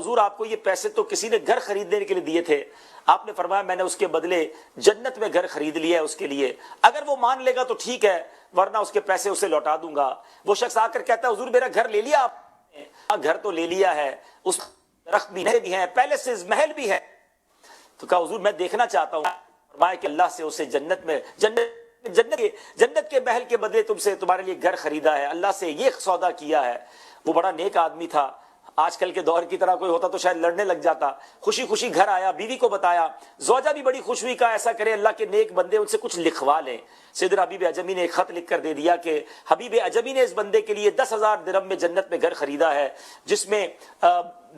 حضور آپ کو یہ پیسے تو کسی نے گھر خریدنے کے لیے دیے تھے، آپ نے فرمایا میں نے اس کے بدلے جنت میں گھر خرید لیا ہے اس کے لیے، اگر وہ مان لے گا تو ٹھیک ہے ورنہ اس کے پیسے اسے لوٹا دوں گا۔ وہ شخص آ کر کہتا ہے حضور میرا گھر لے لیا آپ نے؟ گھر تو لے لیا ہے، اس درخت بھی ہیں، پیلیسز، محل بھی ہے۔ تو کہا حضور میں دیکھنا چاہتا ہوں۔ فرمایا کہ اللہ سے اسے جنت کے محل کے بدلے تم سے تمہارے لیے گھر خریدا ہے، اللہ سے یہ سودا کیا ہے۔ وہ بڑا نیک آدمی تھا، آج کل کے دور کی طرح کوئی ہوتا تو شاید لڑنے لگ جاتا۔ خوشی خوشی گھر آیا، بیوی کو بتایا، زوجہ بھی بڑی خوش ہوئی، کہا ایسا کرے اللہ کے نیک بندے ان سے کچھ لکھوا لیں۔ سیدنا حبیب اعجمی نے ایک خط لکھ کر دے دیا کہ حبیب اعجمی نے اس بندے کے لیے 10,000 درہم میں جنت میں گھر خریدا ہے، جس میں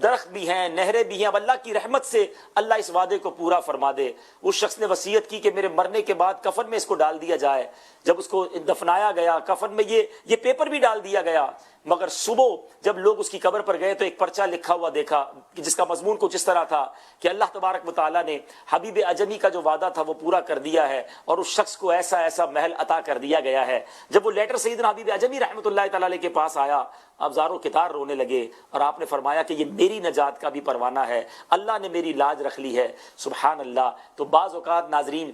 درخت بھی ہیں، نہریں بھی ہیں، اب اللہ کی رحمت سے اللہ اس وعدے کو پورا فرما دے۔ اس شخص نے وصیت کی کہ میرے مرنے کے بعد کفن میں اس کو ڈال دیا جائے۔ جب اس کو دفنایا گیا، کفن میں یہ پیپر بھی ڈال دیا گیا، مگر صبح جب لوگ اس کی قبر پر گئے تو ایک پرچہ لکھا ہوا دیکھا جس کا مضمون کچھ اس طرح تھا کہ اللہ تبارک و تعالیٰ نے حبیب اعجمی کا جو وعدہ تھا وہ پورا کر دیا ہے اور اس شخص کو ایسا ایسا محل عطا کر دیا گیا ہے۔ جب وہ لیٹر سیدنا حبیب اعجمی رحمۃ اللہ تعالیٰ علیہ کے پاس آیا، آپ زاروں کتار رونے لگے اور آپ نے فرمایا کہ یہ میری نجات کا بھی پروانہ ہے، اللہ نے میری لاج رکھ لی ہے۔ سبحان اللہ۔ تو بعض اوقات ناظرین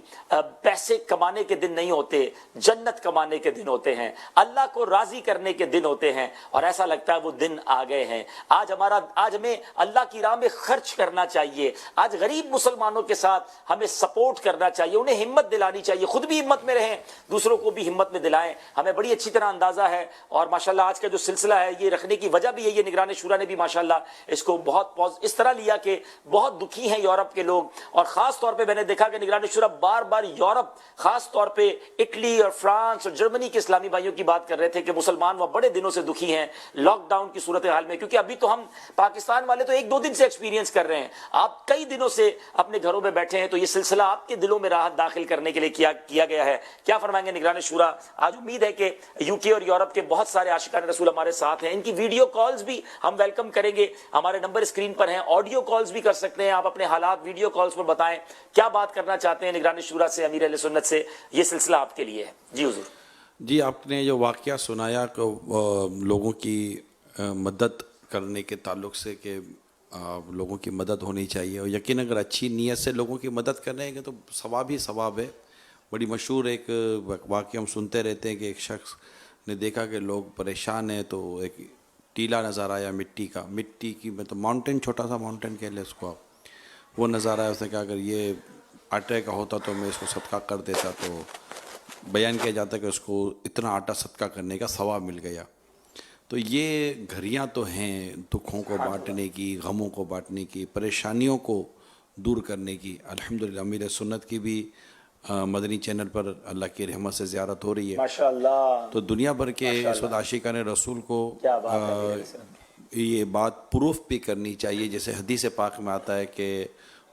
پیسے کمانے کے دن نہیں ہوتے، جنت کمانے کے دن ہوتے ہیں، اللہ کو راضی کرنے کے دن ہوتے ہیں، اور ایسا لگتا ہے وہ دن آ گئے ہیں۔ آج ہمیں اللہ کی راہ میں خرچ کرنا چاہیے، آج غریب مسلمانوں کے ساتھ ہمیں سپورٹ کرنا چاہیے، انہیں ہمت دلانی چاہیے، خود بھی ہمت میں رہیں، دوسروں کو بھی ہمت میں دلائیں۔ ہمیں بڑی اچھی طرح اندازہ ہے، اور ماشاءاللہ آج کا جو سلسلہ ہے یہ رکھنے کی وجہ بھی ہے، یہ نگران شورا نے بھی ماشاءاللہ اس کو بہت اس طرح لیا کہ بہت دکھی ہیں یورپ کے لوگ، اور خاص طور پہ میں نے دیکھا کہ نگران شورا بار بار یورپ، خاص طور پہ اٹلی اور فرانس اور جرمنی کے اسلامی بھائیوں کی بات کر رہے تھے کہ مسلمان وہ بڑے دنوں سے دکھی ہیں لاک ڈاؤن کی صورتحال میں، کیونکہ ابھی تو ہم پاکستان والے تو 1-2 دن سے ایکسپیرینس کر رہے ہیں، آپ کئی دنوں سے اپنے گھروں میں بیٹھے ہیں، تو یہ سلسلہ آپ کے دلوں میں راحت داخل کرنے کے لیے کیا گیا ہے۔ کیا فرمائیں گے نگران شورا؟ آج امید ہے کہ یو کے اور یورپ کے بہت سارے عاشقان رسول ہمارے ساتھ ہیں، ان کی ویڈیو کالز بھی ہم ویلکم کریں گے، ہمارے نمبر اسکرین پر ہیں، آڈیو کالز بھی کر سکتے ہیں، آپ اپنے حالات ویڈیو کالز پر بتائیں کیا بات کرنا چاہتے ہیں نگران شورا سے، امیر اہل سنت سے، یہ سلسلہ آپ کے لیے ہے۔ جی حضور۔ جی آپ نے جو واقعہ سنایا کہ لوگوں کی مدد کرنے کے تعلق سے کہ لوگوں کی مدد ہونی چاہیے، اور یقین اگر اچھی نیت سے لوگوں کی مدد کرنے گے تو ثواب ہی ثواب ہے۔ بڑی مشہور ایک واقعہ ہم سنتے رہتے ہیں کہ ایک شخص نے دیکھا کہ لوگ پریشان ہیں، تو ایک ٹیلا نظر آیا مٹی کی مطلب ماؤنٹین، چھوٹا سا ماؤنٹین کہہ لیں اس کو آپ، وہ نظر آیا۔ اس نے کہا اگر یہ آٹے کا ہوتا تو میں اس کو صدقہ کر دیتا، تو بیان کیا جاتا ہے کہ اس کو اتنا آٹا صدقہ کرنے کا ثواب مل گیا۔ تو یہ گھڑیاں تو ہیں دکھوں کو بانٹنے کی، غموں کو بانٹنے کی، پریشانیوں کو دور کرنے کی۔ الحمدللہ امیر سنت کی بھی مدنی چینل پر اللہ کی رحمت سے زیارت ہو رہی ہے ماشاءاللہ۔ تو دنیا بھر کے اس وقت عاشقان رسول کو یہ بات پروف بھی کرنی چاہیے، جیسے حدیث پاک میں آتا ہے کہ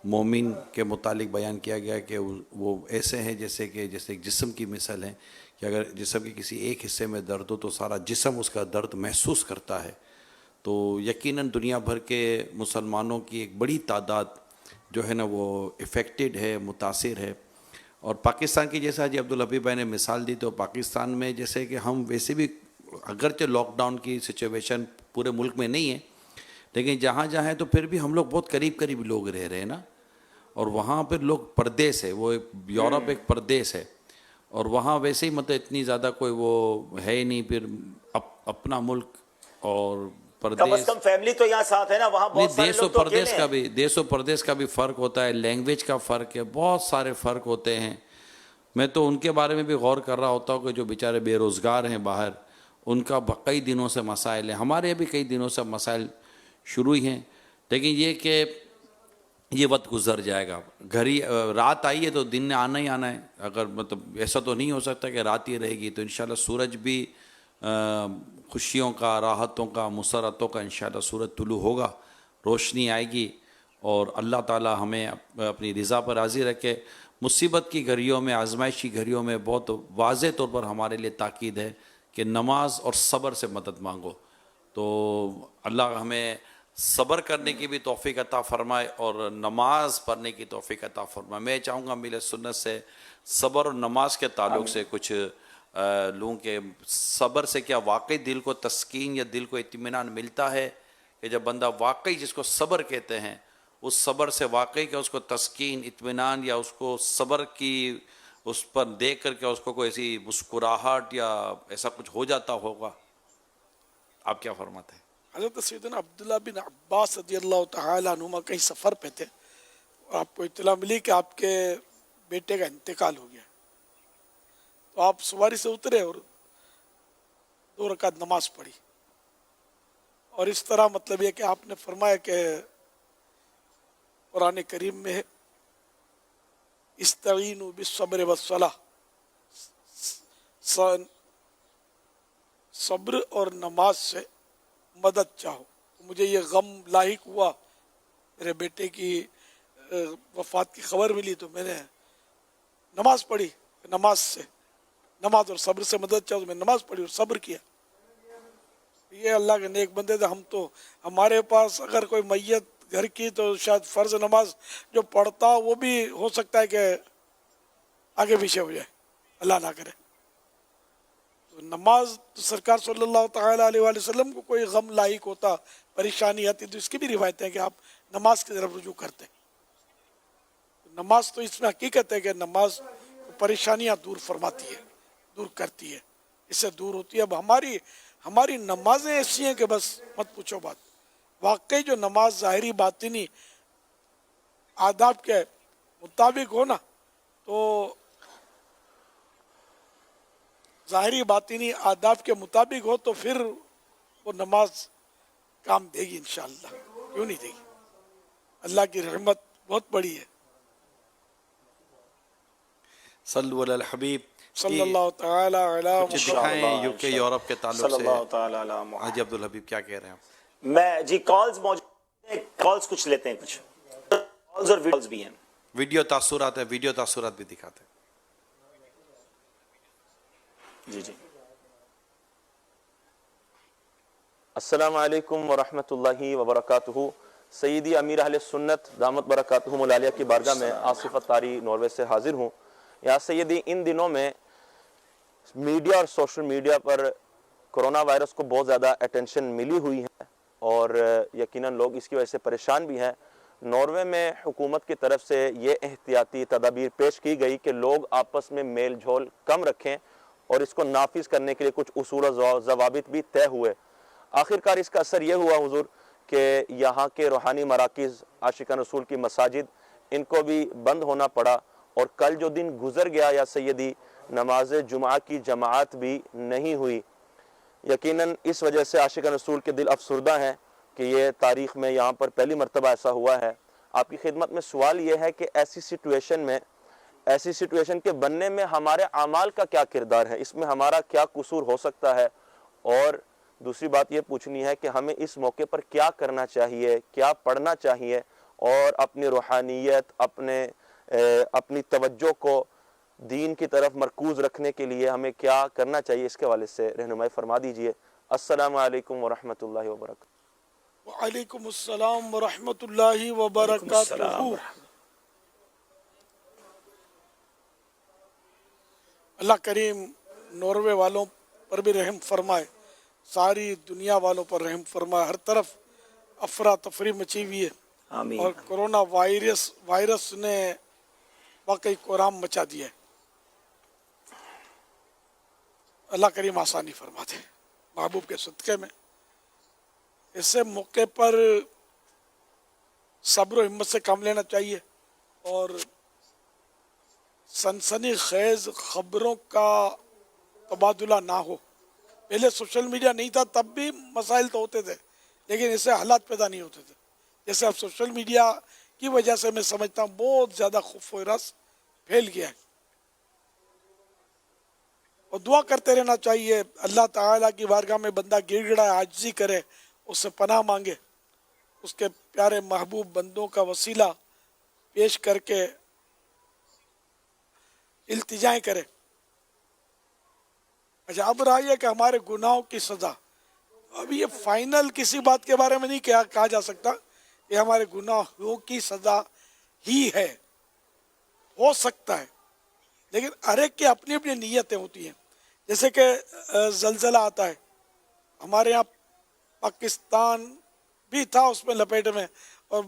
مومن کے متعلق بیان کیا گیا کہ وہ ایسے ہیں جیسے ایک جسم کی مثال ہے، کہ اگر جسم کے کسی ایک حصے میں درد ہو تو سارا جسم اس کا درد محسوس کرتا ہے۔ تو یقیناً دنیا بھر کے مسلمانوں کی ایک بڑی تعداد جو ہے نا وہ افیکٹڈ ہے، متاثر ہے۔ اور پاکستان کی جیسا جی عبدالحبیب بھائی نے مثال دی، تو پاکستان میں جیسے کہ ہم ویسے بھی اگرچہ لاک ڈاؤن کی سچویشن پورے ملک میں نہیں ہے، لیکن جہاں جہاں ہے تو پھر بھی ہم لوگ بہت قریب لوگ رہ رہے ہیں نا، اور وہاں پھر لوگ پردیس ہے، وہ یورپ ایک پردیس ہے، اور وہاں ویسے ہی مطلب اتنی زیادہ کوئی وہ ہے ہی نہیں، پھر اپنا ملک اور پردیس، کم از کم فیملی تو یہاں ساتھ ہے نا، وہاں بہت سارے لوگ تو اکیلے ہیں۔ دیس و پردیس کا بھی فرق ہوتا ہے، لینگویج کا فرق ہے، بہت سارے فرق ہوتے ہیں۔ میں تو ان کے بارے میں بھی غور کر رہا ہوتا ہوں کہ جو بیچارے بے روزگار ہیں باہر، ان کا کئی دنوں سے مسائل ہیں، ہمارے بھی کئی دنوں سے مسائل شروع ہی ہیں، لیکن یہ کہ یہ وقت گزر جائے گا۔ رات آئی ہے تو دن نے آنا ہی آنا ہے، اگر مطلب ایسا تو نہیں ہو سکتا کہ رات ہی رہے گی، تو انشاءاللہ سورج بھی خوشیوں کا، راحتوں کا، مسرتوں کا انشاءاللہ سورج طلوع ہوگا، روشنی آئے گی، اور اللہ تعالی ہمیں اپنی رضا پر راضی رکھے۔ مصیبت کی گھڑیوں میں، آزمائش کی گھڑیوں میں بہت واضح طور پر ہمارے لیے تاکید ہے کہ نماز اور صبر سے مدد مانگو، تو اللہ ہمیں صبر کرنے کی بھی توفیق عطا فرمائے اور نماز پڑھنے کی توفیق عطا فرمائے۔ میں چاہوں گا میرے سنت سے صبر اور نماز کے تعلق سے کچھ لوں کہ صبر سے کیا واقعی دل کو تسکین یا دل کو اطمینان ملتا ہے کہ جب بندہ واقعی جس کو صبر کہتے ہیں اس صبر سے واقعی کہ اس کو تسکین اطمینان یا اس کو صبر کی اس پر دیکھ کر کے اس کو کوئی ایسی مسکراہٹ یا ایسا کچھ ہو جاتا ہوگا، آپ کیا فرماتے ہیں؟ حضرت سیدنا عبداللہ بن عباس رضی اللہ تعالیٰ عنہما کہیں سفر پہ تھے اور آپ کو اطلاع ملی کہ آپ کے بیٹے کا انتقال ہو گیا، تو آپ سواری سے اترے اور 2 رکعت نماز پڑھی، اور اس طرح مطلب یہ کہ آپ نے فرمایا کہ قرآن کریم میں ہے استعینوا بالصبر والصلاۃ، صبر اور نماز سے مدد چاہو. تو مجھے یہ غم لاحق ہوا، میرے بیٹے کی وفات کی خبر ملی، تو میں نے نماز پڑھی، نماز اور صبر سے مدد چاہو، تو میں نماز پڑھی اور صبر کیا. یہ اللہ کے نیک بندے تھے. ہم تو ہمارے پاس اگر کوئی میت گھر کی تو شاید فرض نماز جو پڑھتا وہ بھی ہو سکتا ہے کہ آگے پیچھے ہو جائے، اللہ نہ کرے. تو نماز تو سرکار صلی اللہ تعالیٰ علیہ وآلہ وسلم کو کوئی غم لاحق ہوتا، پریشانی آتی، تو اس کی بھی روایتیں ہیں کہ آپ نماز کی طرف رجوع کرتے. نماز تو اس میں حقیقت ہے کہ نماز پریشانیاں دور فرماتی ہے، دور کرتی ہے، اس سے دور ہوتی ہے. اب ہماری نمازیں ایسی ہیں کہ بس مت پوچھو بات. واقعی جو نماز ظاہری باطنی آداب کے مطابق ہو نا، تو ظاہری باطنی آداب کے مطابق ہو تو پھر وہ نماز کام دے گی انشاءاللہ. کیوں نہیں دے گی؟ اللہ کی رحمت بہت بڑی ہے. صلو علی الحبیب. صلی اللہ تعالی علی کچھ دکھائیں یو کے یورپ کے تعلق صلی سے. اللہ تعالی علی محمد. حاجی عبدالحبیب کیا کہہ رہے ہیں آپ؟ میں جی کالز موجود ہیں، کالز کچھ لیتے ہیں، کچھ کالز اور ویڈیوز بھی ہیں. ویڈیو تاثرات ہے، ویڈیو تاثرات بھی دکھاتے ہیں. جی جی. السلام علیکم ورحمۃ اللہ وبرکاتہ. سیدی امیر اہل سنت دامت برکاتہم العالیہ کی بارگاہ میں آصف اتاری ناروے سے حاضر ہوں. یا سیدی، ان دنوں میں میڈیا اور سوشل میڈیا پر کرونا وائرس کو بہت زیادہ اٹینشن ملی ہوئی ہے اور یقیناً لوگ اس کی وجہ سے پریشان بھی ہیں. ناروے میں حکومت کی طرف سے یہ احتیاطی تدابیر پیش کی گئی کہ لوگ آپس میں میل جول کم رکھیں اور اس کو نافذ کرنے کے لیے کچھ اصول و ضوابط بھی طے ہوئے. آخرکار اس کا اثر یہ ہوا حضور کہ یہاں کے روحانی مراکز، عاشقان رسول کی مساجد، ان کو بھی بند ہونا پڑا. اور کل جو دن گزر گیا یا سیدی، نماز جمعہ کی جماعت بھی نہیں ہوئی. یقیناً اس وجہ سے عاشقان رسول کے دل افسردہ ہیں کہ یہ تاریخ میں یہاں پر پہلی مرتبہ ایسا ہوا ہے. آپ کی خدمت میں سوال یہ ہے کہ ایسی سچویشن کے بننے میں ہمارے اعمال کا کیا کردار ہے، اس میں ہمارا کیا قصور ہو سکتا ہے، اور دوسری بات یہ پوچھنی ہے کہ ہمیں اس موقع پر کیا کرنا چاہیے، کیا پڑھنا چاہیے، اور اپنی روحانیت، اپنی توجہ کو دین کی طرف مرکوز رکھنے کے لیے ہمیں کیا کرنا چاہیے، اس کے حوالے سے رہنمائی فرما دیجئے. السلام علیکم ورحمۃ اللہ وبرکاتہ. وعلیکم السلام ورحمۃ اللہ وبرکاتہ. اللہ کریم ناروے والوں پر بھی رحم فرمائے، ساری دنیا والوں پر رحم فرمائے. ہر طرف افراتفری مچی ہوئی ہے آمین. اور کرونا وائرس نے واقعی کوہرام مچا دیا ہے. اللہ کریم آسانی فرما دے محبوب کے صدقے میں. ایسے موقع پر صبر و ہمت سے کام لینا چاہیے اور سنسنی خیز خبروں کا تبادلہ نہ ہو. پہلے سوشل میڈیا نہیں تھا تب بھی مسائل تو ہوتے تھے، لیکن ایسے حالات پیدا نہیں ہوتے تھے جیسے اب سوشل میڈیا کی وجہ سے. میں سمجھتا ہوں بہت زیادہ خوف و رس پھیل گیا ہے، اور دعا کرتے رہنا چاہیے. اللہ تعالیٰ کی بارگاہ میں بندہ گر گڑا عاجزی کرے، اس سے پناہ مانگے، اس کے پیارے محبوب بندوں کا وسیلہ پیش کر کے التجائیں کرے. اچھا، اب رہا یہ کہ ہمارے گناہوں کی سزا. اب یہ فائنل کسی بات کے بارے میں نہیں کہا جا سکتا کہ ہمارے گناہوں کی سزا ہی ہے، ہو سکتا ہے، لیکن ہر ایک کی اپنی اپنی نیتیں ہوتی ہیں. جیسے کہ زلزلہ آتا ہے، ہمارے یہاں پاکستان بھی تھا اس میں لپیٹ میں، اور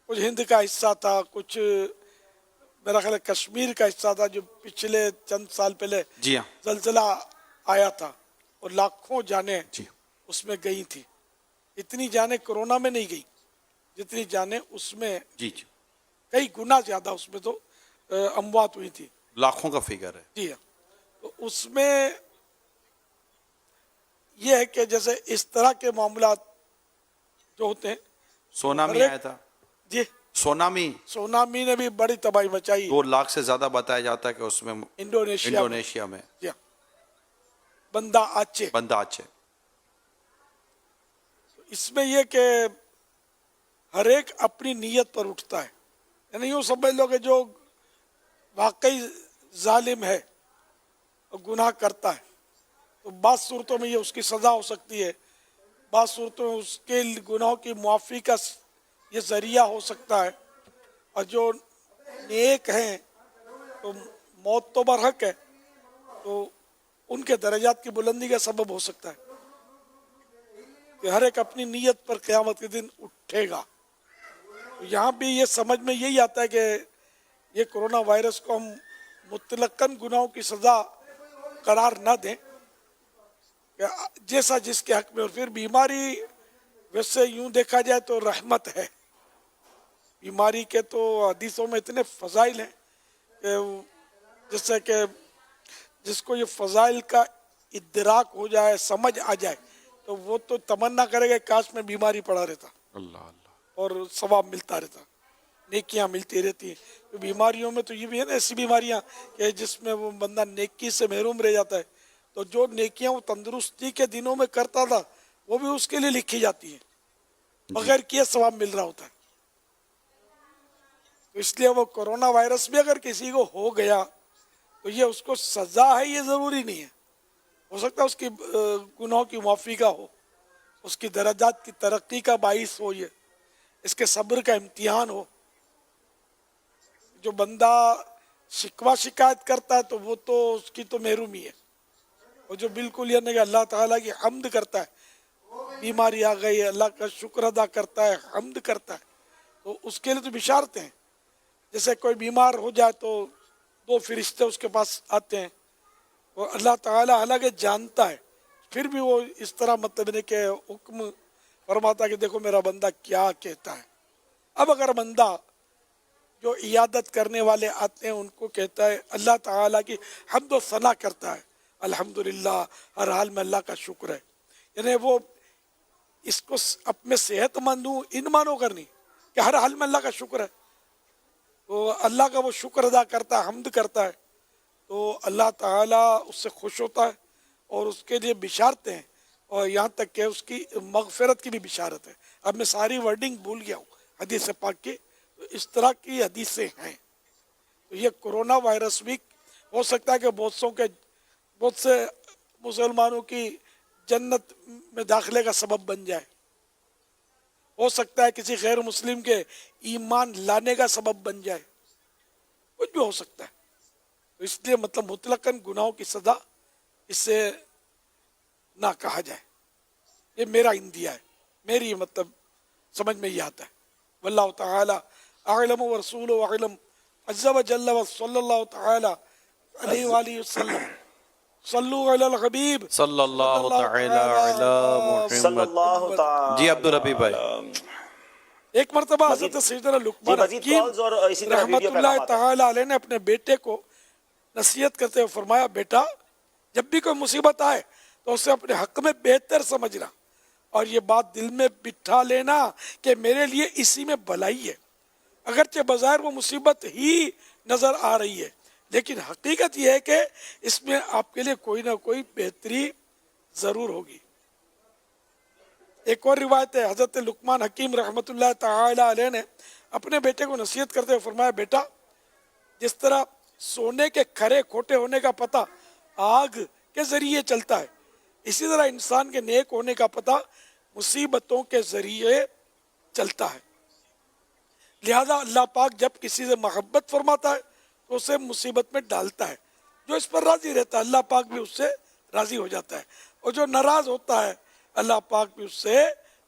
کچھ ہند کا حصہ تھا، کچھ میرا خیال ہے کشمیر کا حصہ تھا، جو پچھلے چند سال پہلے جی ہاں زلزلہ آیا تھا اور لاکھوں جانیں جی اس میں گئی تھی. اتنی جانیں کورونا میں نہیں گئی جتنی جانیں اس میں، جی جی کئی گنا زیادہ اس میں تو اموات ہوئی تھی. لاکھوں کا فگر ہے. جی ہاں. تو اس میں یہ ہے کہ جیسے اس طرح کے معاملات جو ہوتے ہیں، سونامی ہر ایک- آیا تھا، جی سونامی سونامی نے بھی بڑی تباہی مچائی 2 لاکھ سے زیادہ بتایا جاتا ہے کہ اس میں انڈونیشیا میں جی ہاں، بندہ آچے. بندہ اچھے. اس میں یہ کہ ہر ایک اپنی نیت پر اٹھتا ہے، یعنی یوں سمجھ لو کہ جو واقعی ظالم ہے اور گناہ کرتا ہے تو بعض صورتوں میں یہ اس کی سزا ہو سکتی ہے، بعض صورتوں میں اس کے گناہوں کی معافی کا یہ ذریعہ ہو سکتا ہے، اور جو نیک ہیں تو موت تو برحق ہے تو ان کے درجات کی بلندی کا سبب ہو سکتا ہے کہ ہر ایک اپنی نیت پر قیامت کے دن اٹھے گا. یہاں بھی یہ سمجھ میں یہی آتا ہے کہ یہ کرونا وائرس کو ہم مطلقاً گناہوں کی سزا قرار نہ دیں، کہ جیسا جس کے حق میں. اور پھر بیماری ویسے یوں دیکھا جائے تو رحمت ہے. بیماری کے تو حدیثوں میں اتنے فضائل ہیں کہ جس سے کہ جس کو یہ فضائل کا ادراک ہو جائے، سمجھ آ جائے، تو وہ تو تمنا کرے گا کاش میں بیماری پڑا رہتا اللہ اللہ. اور ثواب ملتا رہتا، نیکیاں ملتی رہتی ہیں. تو بیماریوں میں تو یہ بھی ہے نا ایسی بیماریاں کہ جس میں وہ بندہ نیکی سے محروم رہ جاتا ہے، تو جو نیکیاں وہ تندرستی کے دنوں میں کرتا تھا وہ بھی اس کے لیے لکھی جاتی ہیں، بغیر کیے ثواب مل رہا ہوتا ہے. تو اس لیے وہ کرونا وائرس بھی اگر کسی کو ہو گیا تو یہ اس کو سزا ہے یہ ضروری نہیں ہے. ہو سکتا ہے اس کی گناہوں کی معافی کا ہو، اس کی درجات کی ترقی کا باعث ہو، یہ اس کے صبر کا امتحان ہو. جو بندہ شکوہ شکایت کرتا ہے تو وہ تو اس کی تو محرومی ہے، اور جو بالکل یہ نہیں کہ اللہ تعالیٰ کی حمد کرتا ہے، بیماری آ گئی اللہ کا شکر ادا کرتا ہے، حمد کرتا ہے، تو اس کے لیے تو بشارتیں ہیں. جیسے کوئی بیمار ہو جائے تو 2 فرشتے اس کے پاس آتے ہیں، اور اللہ تعالیٰ حالانکہ جانتا ہے پھر بھی وہ اس طرح مطلب نہیں کہ حکم فرماتا ہے کہ دیکھو میرا بندہ کیا کہتا ہے. اب اگر بندہ جو عیادت کرنے والے آتے ہیں ان کو کہتا ہے اللہ تعالیٰ کی حمد و ثنا کرتا ہے، الحمدللہ ہر حال میں اللہ کا شکر ہے، یعنی وہ اس کو اپنے صحت مند ہوں ان مانو کرنی کہ ہر حال میں اللہ کا شکر ہے، تو اللہ کا وہ شکر ادا کرتا ہے، حمد کرتا ہے، تو اللہ تعالیٰ اس سے خوش ہوتا ہے اور اس کے لیے بشارتیں ہیں، اور یہاں تک کہ اس کی مغفرت کی بھی بشارت ہے. اب میں ساری ورڈنگ بھول گیا ہوں حدیث پاک کی، تو اس طرح کی حدیثیں ہیں. تو یہ کرونا وائرس بھی ہو سکتا ہے کہ بہت سے مسلمانوں کی جنت میں داخلے کا سبب بن جائے، ہو سکتا ہے کسی غیر مسلم کے ایمان لانے کا سبب بن جائے، کچھ بھی ہو سکتا ہے. تو اس لیے مطلب مطلقاً گناہوں کی سزا اس سے نہ کہا جائے. یہ میرا اندیا ہے، میری مطلب سمجھ میں یہ آتا ہے. واللہ تعالی اعلم ورسولہ اعلم عز وجل وصلی اللہ تعالی علیہ وآلہ وسلم. صلو علی الحبیب صلی اللہ تعالی علی صلی محمد. اللہ تعالی. جی عبدالربیع بھائی. ایک مرتبہ مزید- حضرت سیدنا لقمان جی، مزید حکیم کالز اور اسی طرح رحمت ویڈیو اللہ پیغامات ہیں. تعالی علیہ نے اپنے بیٹے کو نصیحت کرتے ہوئے فرمایا بیٹا جب بھی کوئی مصیبت آئے تو اسے اپنے حق میں بہتر سمجھنا اور یہ بات دل میں بٹھا لینا کہ میرے لیے اسی میں بھلائی ہے. اگرچہ بظاہر وہ مصیبت ہی نظر آ رہی ہے لیکن حقیقت یہ ہے کہ اس میں آپ کے لیے کوئی نہ کوئی بہتری ضرور ہوگی. ایک اور روایت ہے حضرت لقمان حکیم رحمت اللہ تعالی علیہ نے اپنے بیٹے کو نصیحت کرتے ہوئے فرمایا بیٹا جس طرح سونے کے کھرے کھوٹے ہونے کا پتہ آگ کے ذریعے چلتا ہے اسی طرح انسان کے نیک ہونے کا پتہ مصیبتوں کے ذریعے چلتا ہے. لہذا اللہ پاک جب کسی سے محبت فرماتا ہے تو اسے مصیبت میں ڈالتا ہے. جو اس پر راضی رہتا ہے اللہ پاک بھی اس سے راضی ہو جاتا ہے، اور جو ناراض ہوتا ہے اللہ پاک بھی اس سے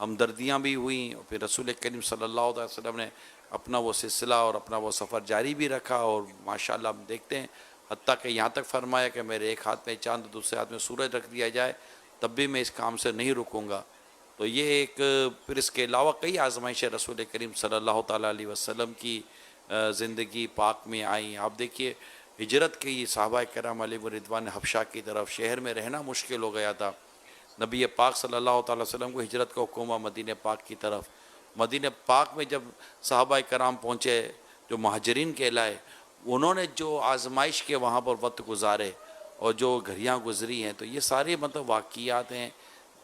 ہمدردیاں بھی ہوئیں، اور پھر رسول کریم صلی اللہ علیہ وسلم نے اپنا وہ سلسلہ اور اپنا وہ سفر جاری بھی رکھا، اور ماشاءاللہ ہم دیکھتے ہیں حتیٰ کہ یہاں تک فرمایا کہ میرے ایک ہاتھ میں چاند دوسرے ہاتھ میں سورج رکھ دیا جائے تب بھی میں اس کام سے نہیں رکوں گا۔ تو یہ ایک، پھر اس کے علاوہ کئی آزمائشیں رسول کریم صلی اللہ تعالیٰ علیہ وسلم کی زندگی پاک میں آئیں۔ آپ دیکھیے ہجرت کی صحابہ کرام علیہ رضوان حبشہ کی طرف، شہر میں رہنا مشکل ہو گیا تھا، نبی پاک صلی اللہ تعالیٰ وسلم کو ہجرت کا حکم ہوا مدینہ پاک کی طرف۔ مدینہ پاک میں جب صحابہ کرام پہنچے جو مہاجرین کہلائے، انہوں نے جو آزمائش کے وہاں پر وقت گزارے اور جو گھڑیاں گزری ہیں، تو یہ سارے واقعات ہیں۔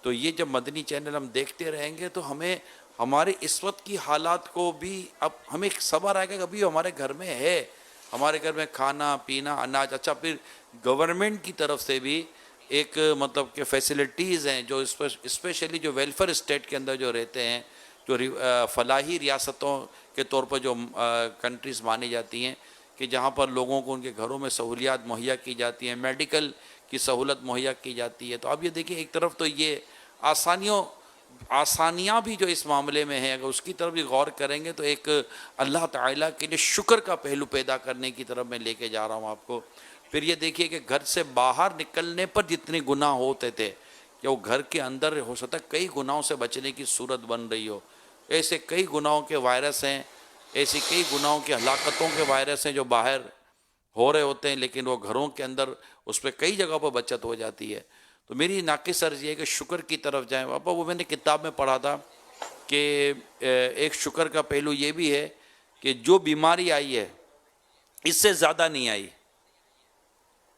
تو یہ جب مدنی چینل ہم دیکھتے رہیں گے تو ہمیں ہمارے اس وقت کی حالات کو بھی، اب ہمیں ایک صبر آئے گا کہ ابھی ہمارے گھر میں ہے، ہمارے گھر میں کھانا پینا اناج، اچھا پھر گورنمنٹ کی طرف سے بھی ایک کہ فیسلٹیز ہیں جو اسپیشلی جو ویلفیئر اسٹیٹ کے اندر جو رہتے ہیں، جو فلاحی ریاستوں کے طور پر جو کنٹریز مانی جاتی ہیں، کہ جہاں پر لوگوں کو ان کے گھروں میں سہولیات مہیا کی جاتی ہیں، میڈیکل کی سہولت مہیا کی جاتی ہے۔ تو اب یہ دیکھیں ایک طرف تو یہ آسانیاں بھی جو اس معاملے میں ہیں، اگر اس کی طرف بھی غور کریں گے تو ایک اللہ تعالیٰ کے لیے شکر کا پہلو پیدا کرنے کی طرف میں لے کے جا رہا ہوں آپ کو۔ پھر یہ دیکھیے کہ گھر سے باہر نکلنے پر جتنے گناہ ہوتے تھے، کہ وہ گھر کے اندر ہو سکتا ہے کئی گناہوں سے بچنے کی صورت بن رہی ہو، ایسے کئی گناہوں کے وائرس ہیں، ایسی کئی گناہوں کی ہلاکتوں کے وائرس ہیں جو باہر ہو رہے ہوتے ہیں، لیکن وہ گھروں کے اندر اس پہ کئی جگہ پر بچت ہو جاتی ہے۔ تو میری ناقص عرض یہ ہے کہ شکر کی طرف جائیں۔ ابا وہ میں نے کتاب میں پڑھا تھا کہ ایک شکر کا پہلو یہ بھی ہے کہ جو بیماری آئی ہے اس سے زیادہ نہیں آئی،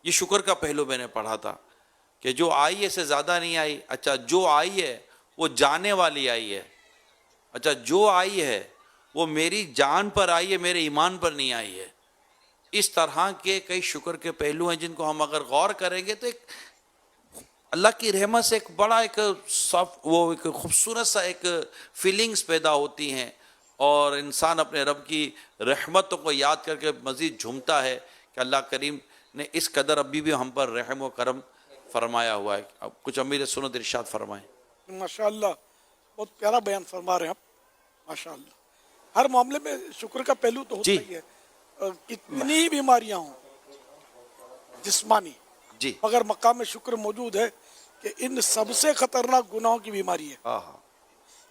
یہ شکر کا پہلو میں نے پڑھا تھا کہ جو آئی ہے اس سے زیادہ نہیں آئی، اچھا جو آئی ہے وہ جانے والی آئی ہے، اچھا جو آئی ہے وہ میری جان پر آئی ہے، میرے ایمان پر نہیں آئی ہے۔ اس طرح کے کئی شکر کے پہلو ہیں جن کو ہم اگر غور کریں گے تو ایک اللہ کی رحمت سے ایک بڑا ایک خوبصورت سا ایک فیلنگز پیدا ہوتی ہیں، اور انسان اپنے رب کی رحمتوں کو یاد کر کے مزید جھومتا ہے کہ اللہ کریم نے اس قدر ابھی بھی ہم پر رحم و کرم فرمایا ہوا ہے۔ اب کچھ امیر سنت ارشاد فرمائیں۔ ماشاءاللہ بہت پیارا بیان فرما رہے ہیں آپ، ماشاءاللہ۔ ہر معاملے میں شکر کا پہلو تو ہوتا ہی ہے، کتنی بیماریاں ہوں جسمانی، جی مگر مقام شکر موجود ہے کہ ان سب سے خطرناک گناہوں کی بیماری ہے،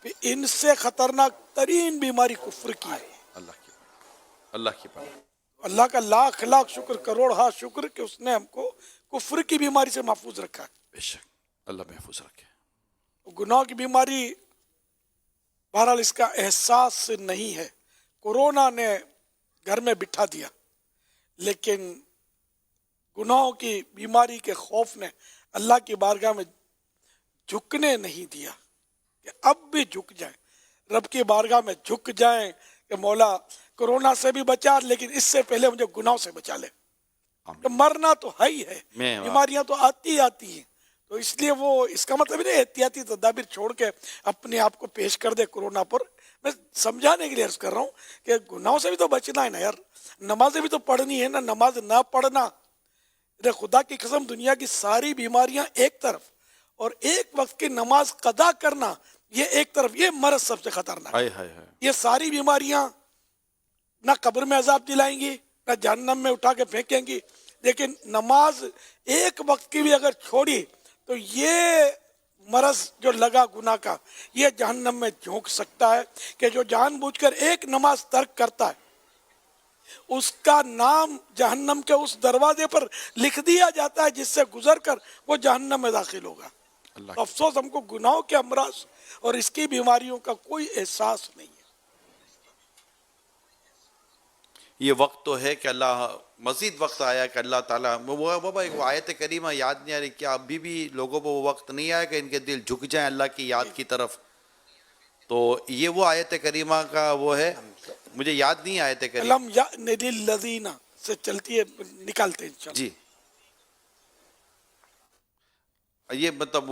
پھر ان سے خطرناک ترین بیماری کفر کی ہے۔ اللہ کی پناہ۔ اللہ کا لاکھ لاکھ شکر، کروڑ ہاں شکر کہ اس نے ہم کو کفر کی بیماری سے محفوظ رکھا ہے۔ بے شک اللہ محفوظ رکھے۔ گناہ کی بیماری بہرحال اس کا احساس نہیں ہے، کورونا نے گھر میں بٹھا دیا، لیکن گناہوں کی بیماری کے خوف نے اللہ کی بارگاہ میں جھکنے نہیں دیا کہ اب بھی جھک جائیں، رب کی بارگاہ میں جھک جائیں کہ مولا کورونا سے بھی بچا لیکن اس سے پہلے مجھے گناہوں سے بچا لے، کہ مرنا تو ہے ہی ہے، بیماریاں تو آتی آتی ہیں۔ تو اس لیے وہ اس کا مطلب نہیں احتیاطی تدابیر چھوڑ کے اپنے آپ کو پیش کر دے کورونا پر۔ میں سمجھانے کے لیے عرض کر رہا ہوں کہ گناہوں سے بھی تو بچنا ہے نا یار، نمازیں بھی تو پڑھنی ہے نا، نماز نہ پڑھنا، خدا کی قسم دنیا کی ساری بیماریاں ایک طرف اور ایک وقت کی نماز قضا کرنا یہ ایک طرف، یہ مرض سب سے خطرناک ہے۔ یہ ساری بیماریاں نہ قبر میں عذاب دلائیں گی نہ جہنم میں اٹھا کے پھینکیں گی، لیکن نماز ایک وقت کی بھی اگر چھوڑی تو یہ مرض جو لگا گناہ کا یہ جہنم میں جھونک سکتا ہے، کہ جو جان بوجھ کر ایک نماز ترک کرتا ہے اس کا نام جہنم کے اس دروازے پر لکھ دیا جاتا ہے جس سے گزر کر وہ جہنم میں داخل ہوگا۔ تو افسوس ہم کو گناہوں کے امراض اور اس کی بیماریوں کا کوئی احساس نہیں ہے۔ یہ وقت تو ہے کہ اللہ مزید وقت آیا کہ اللہ تعالیٰ بابا ایک آیت کریمہ یاد نہیں آ رہی، کیا ابھی بھی لوگوں کو وہ وقت نہیں آیا کہ ان کے دل جھک جائیں اللہ کی یاد کی طرف؟ تو یہ وہ آیت کریمہ کا وہ ہے، مجھے یاد نہیں آیت کریمہ۔ علم یأن للذین سے چلتی ہے، نکالتے ہیں انشاءاللہ۔ جی یہ مطلب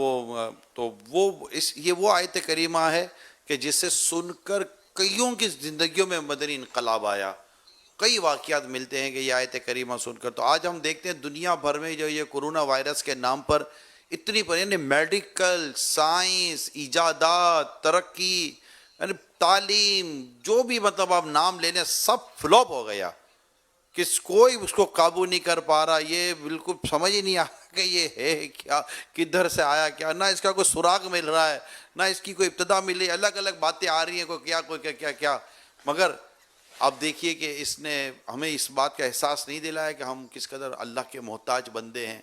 یہ وہ آیت کریمہ ہے کہ جس سے سن کر کئیوں کی زندگیوں میں مدنی انقلاب آیا۔ کئی واقعات ملتے ہیں کہ یہ آیت کریمہ سن کر، تو آج ہم دیکھتے ہیں دنیا بھر میں جو یہ کورونا وائرس کے نام پر اتنی پر یعنی میڈیکل سائنس ایجادات ترقی یعنی تعلیم جو بھی مطلب آپ نام لے لیں سب فلوپ ہو گیا. کوئی اس کو قابو نہیں کر پا رہا. یہ بالکل سمجھ ہی نہیں آ رہا کہ یہ ہے کیا, کدھر سے آیا کیا, نہ اس کا کوئی سراغ مل رہا ہے نہ اس کی کوئی ابتدا ملی. الگ الگ باتیں آ رہی ہیں, کوئی کیا کوئی کیا کیا. مگر آپ دیکھیے کہ اس نے ہمیں اس بات کا احساس نہیں دلایا کہ ہم کس قدر اللہ کے محتاج بندے ہیں,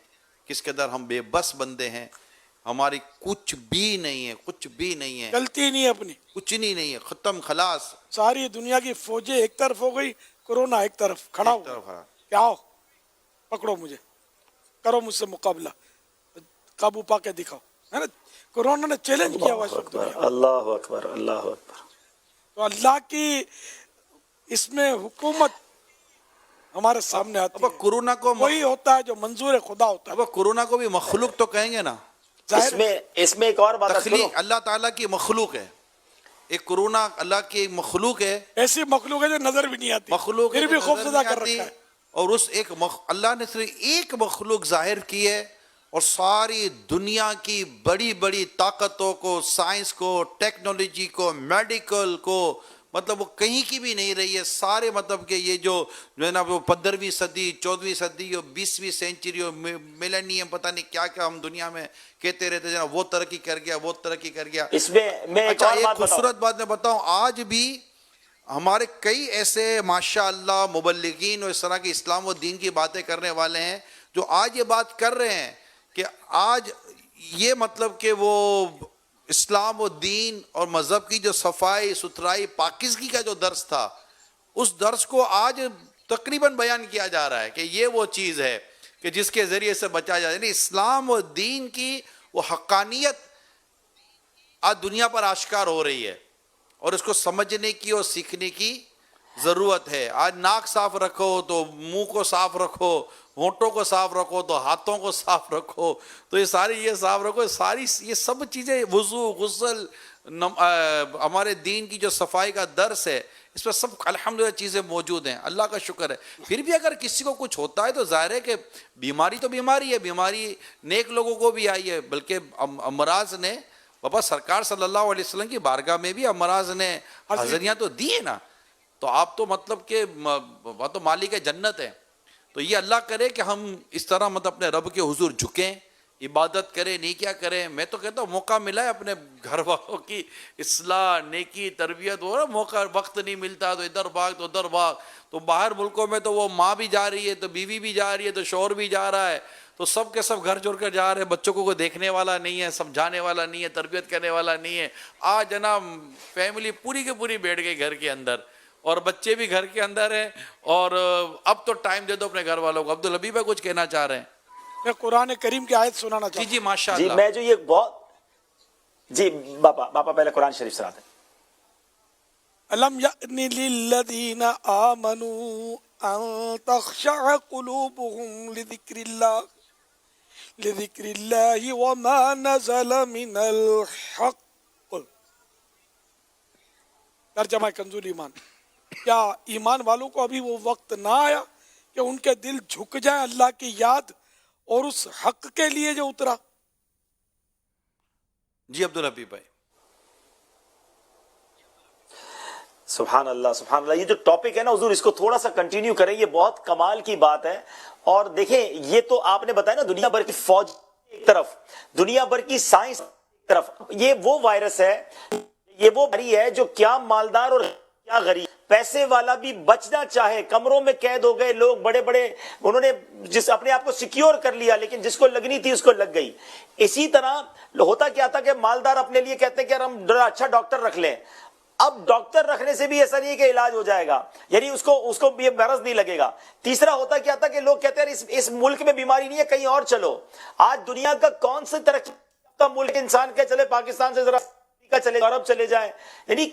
کس قدر ہم بے بس بندے ہیں. ہماری کچھ بھی نہیں ہے, کچھ بھی نہیں ہے, غلطی نہیں اپنی, کچھ نہیں ہے, ختم خلاص. ساری دنیا کی فوجیں ایک طرف ہو گئی, کورونا ایک طرف کھڑا ایک ہوا. طرف کھڑا. کیا ہو, پکڑو مجھے, کرو مجھ سے مقابلہ, قابو پا کے دکھاؤ, ہے نا. کورونا نے چیلنج کیا ہوا اس وقت دنیا کو. اللہ اکبر اللہ اکبر. تو اللہ کی اس میں حکومت ہمارے سامنے آتی اب ہے. کورونا کو وہی ہوتا ہے جو منظور خدا ہوتا ہے. اب کورونا کو بھی مخلوق تو کہیں گے نا, اس میں ایک اور بات تخلیق اللہ تعالیٰ کی مخلوق ہے. ایک کورونا اللہ کی مخلوق ہے, ایسی مخلوق ہے جو نظر بھی نہیں آتی, مخلوق پھر بھی نظر خوف نہیں زدہ کر آتی. رکھا ہے. اور اس ایک اللہ نے صرف ایک مخلوق ظاہر کی ہے اور ساری دنیا کی بڑی بڑی طاقتوں کو, سائنس کو, ٹیکنالوجی کو, میڈیکل کو, مطلب وہ کہیں کی بھی نہیں رہی ہے. سارے مطلب کہ یہ جو ہے نا وہ 15ویں صدی 14ویں صدی اور 20ویں سینچری اور میلینیم پتہ نہیں کیا کیا ہم دنیا میں کہتے رہتے ہیں, وہ ترقی کر گیا وہ ترقی کر گیا. اس میں میں ایک اچھا اور ایک بات خوبصورت بات میں بتاؤں, آج بھی ہمارے کئی ایسے ماشاء اللہ مبلغین اور اس طرح کے اسلام و دین کی باتیں کرنے والے ہیں جو آج یہ بات کر رہے ہیں کہ آج یہ مطلب کہ وہ اسلام و دین اور مذہب کی جو صفائی ستھرائی پاکیزگی کا جو درس تھا, اس درس کو آج تقریباً بیان کیا جا رہا ہے کہ یہ وہ چیز ہے کہ جس کے ذریعے سے بچا جائے. یعنی اسلام و دین کی وہ حقانیت آج دنیا پر آشکار ہو رہی ہے اور اس کو سمجھنے کی اور سیکھنے کی ضرورت ہے. آج ناک صاف رکھو تو منہ کو صاف رکھو, ہونٹوں کو صاف رکھو تو ہاتھوں کو صاف رکھو, تو یہ ساری یہ صاف رکھو, ساری یہ سب چیزیں وضو غسل ہمارے دین کی جو صفائی کا درس ہے اس پر سب الحمدللہ چیزیں موجود ہیں. اللہ کا شکر ہے. پھر بھی اگر کسی کو کچھ ہوتا ہے تو ظاہر ہے کہ بیماری تو بیماری ہے, بیماری نیک لوگوں کو بھی آئی ہے. بلکہ امراض نے بابا سرکار صلی اللہ علیہ وسلم کی بارگاہ میں بھی امراض نے حاضریاں تو دی ہیں نا, تو آپ تو مطلب کہ وہ تو مالک جنت ہے. تو یہ اللہ کرے کہ ہم اس طرح مطلب اپنے رب کے حضور جھکیں, عبادت کریں, نیکیاں کریں. میں تو کہتا ہوں موقع ملا ہے اپنے گھر والوں کی اصلاح نیکی تربیت ہو رہا, موقع وقت نہیں ملتا تو ادھر بھاگ تو ادھر بھاگ. تو باہر ملکوں میں تو وہ ماں بھی جا رہی ہے تو بیوی بھی جا رہی ہے تو شوہر بھی جا رہا ہے, تو سب کے سب گھر چھوڑ کر جا رہے ہیں. بچوں کو کوئی دیکھنے والا نہیں ہے, سمجھانے والا نہیں ہے, تربیت کرنے والا نہیں ہے. آج جناب فیملی پوری کی پوری بیٹھ گئی گھر کے اندر اور بچے بھی گھر کے اندر ہیں. اور اب تو ٹائم دے دو اپنے گھر والوں کو. عبدالحبیب بھائی کچھ کہنا چاہ رہے ہیں؟ میں قرآن کریم کی آیت سنانا چاہتا ہوں. جی ماشاء جی اللہ. میں جو یہ بہت جی باپا پہلے قرآن شریف سنا دیں. ألم يأن للذين آمنوا أن تخشع قلوبهم لذكر الله وما نزل من الحق. ترجمہ کنزول ایمان, کیا ایمان والوں کو ابھی وہ وقت نہ آیا کہ ان کے دل جھک جائیں اللہ کی یاد اور اس حق کے لیے جو اترا. جی عبدالحبیب بھائی. سبحان اللہ سبحان اللہ. یہ جو ٹاپک ہے نا حضور, اس کو تھوڑا سا کنٹینیو کریں, یہ بہت کمال کی بات ہے. اور دیکھیں یہ تو آپ نے بتایا نا, دنیا بھر کی فوج ایک طرف, دنیا بھر کی سائنس ایک طرف, یہ وہ وائرس ہے, یہ وہ بیماری ہے جو کیا مالدار اور کیا غریب, پیسے والا بھی بچنا چاہے, کمروں میں قید ہو گئے لوگ بڑے بڑے, انہوں نے جس اپنے آپ کو سیکیور کر لیا, لیکن جس کو لگنی تھی اس کو لگ گئی. اسی طرح ہوتا کیا تھا کہ مالدار اپنے لیے کہتے ہیں کہ ہم اچھا ڈاکٹر رکھ لیں. اب ڈاکٹر رکھنے سے بھی ایسا نہیں کہ علاج ہو جائے گا, یعنی اس کو یہ مرض نہیں لگے گا. تیسرا ہوتا کیا تھا کہ لوگ کہتے ہیں اس ملک میں بیماری نہیں ہے, کہیں اور چلو. آج دنیا کا کون سے ترقی کا ملک انسان کے چلے, پاکستان سے ذرا چلے, عرب چلے جائیں, یعنی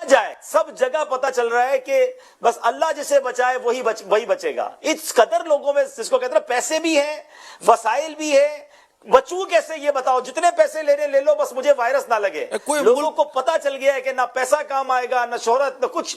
جائے, سب جگہ پتہ چل رہا ہے کہ بس اللہ جسے بچائے وہی بچے گا. اس قدر لوگوں میں جس کو کہتے ہیں پیسے بھی ہیں, وسائل بھی ہیں, بچوں کیسے یہ بتاؤ, جتنے پیسے لینے لے لو بس مجھے وائرس نہ لگے. لوگوں کو پتا چل گیا ہے کہ نہ پیسہ کام آئے گا, نہ شہرت, نہ کچھ.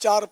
4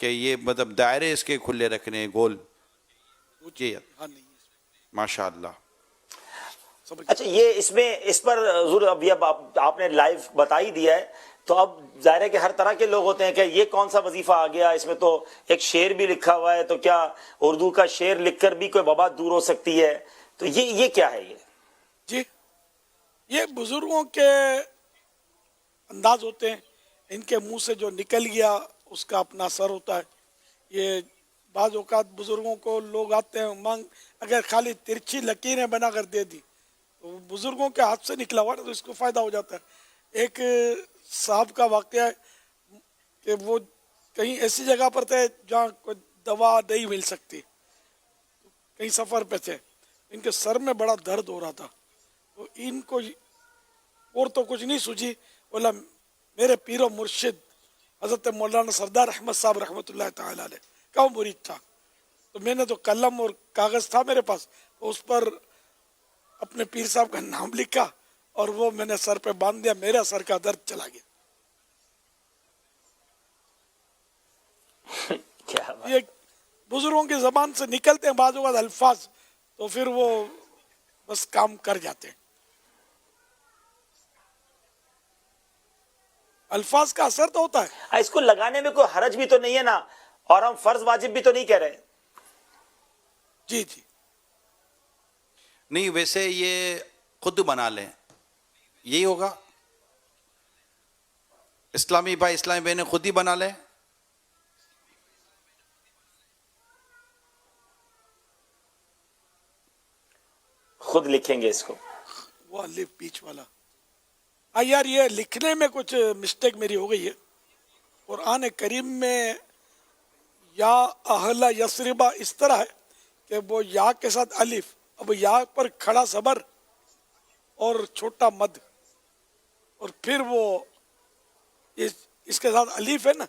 کہ یہ مطلب دائرے اس کے کھلے رکھنے ہیں گول. جی ہاں نہیں ہے. ماشاء اللہ. اچھا یہ اس پر حضور ابھی اب آپ نے لائیو بتا ہی دیا ہے تو اب ظاہر ہے کہ ہر طرح کے لوگ ہوتے ہیں کہ یہ کون سا وظیفہ آ گیا, اس میں تو ایک شعر بھی لکھا ہوا ہے, تو کیا اردو کا شعر لکھ کر بھی کوئی وبا دور ہو سکتی ہے؟ تو یہ کیا ہے؟ یہ جی یہ بزرگوں کے انداز ہوتے ہیں, ان کے منہ سے جو نکل گیا اس کا اپنا اثر ہوتا ہے. یہ بعض اوقات بزرگوں کو لوگ آتے ہیں مانگ, اگر خالی ترچھی لکیریں بنا کر دے دی تو بزرگوں کے ہاتھ سے نکلا ہوا تو اس کو فائدہ ہو جاتا ہے. ایک صاحب کا واقعہ ہے کہ وہ کہیں ایسی جگہ پر تھے جہاں کوئی دوا نہیں مل سکتی, کہیں سفر پہ تھے, ان کے سر میں بڑا درد ہو رہا تھا, تو ان کو اور تو کچھ نہیں سوچی, بولا میرے پیر و مرشد حضرت مولانا سردار احمد صاحب رحمۃ اللہ تعالی علیہ کا وہ مرید تھا. تو میں نے تو قلم اور کاغذ تھا میرے پاس, تو اس پر اپنے پیر صاحب کا نام لکھا اور وہ میں نے سر پہ باندھ دیا, میرا سر کا درد چلا گیا. کیا بات. یہ بزرگوں کی زبان سے نکلتے ہیں بعض اوقات الفاظ, تو پھر وہ بس کام کر جاتے ہیں. الفاظ کا اثر تو ہوتا ہے. اس کو لگانے میں کوئی حرج بھی تو نہیں ہے نا, اور ہم فرض واجب بھی تو نہیں کہہ رہے. جی جی نہیں ویسے یہ خود بنا لیں, یہی ہوگا. اسلامی بھائی اسلامی بہنیں خود ہی بنا لیں. خود لکھیں گے اس کو. وہ الف بیچ والا. یار یہ لکھنے میں کچھ مسٹیک میری ہو گئی ہے. قرآن کریم میں یا اہل یسربا اس طرح ہے کہ وہ یا کے ساتھ الف, اب یا پر کھڑا زبر اور چھوٹا مد, اور پھر وہ اس کے ساتھ الف ہے نا,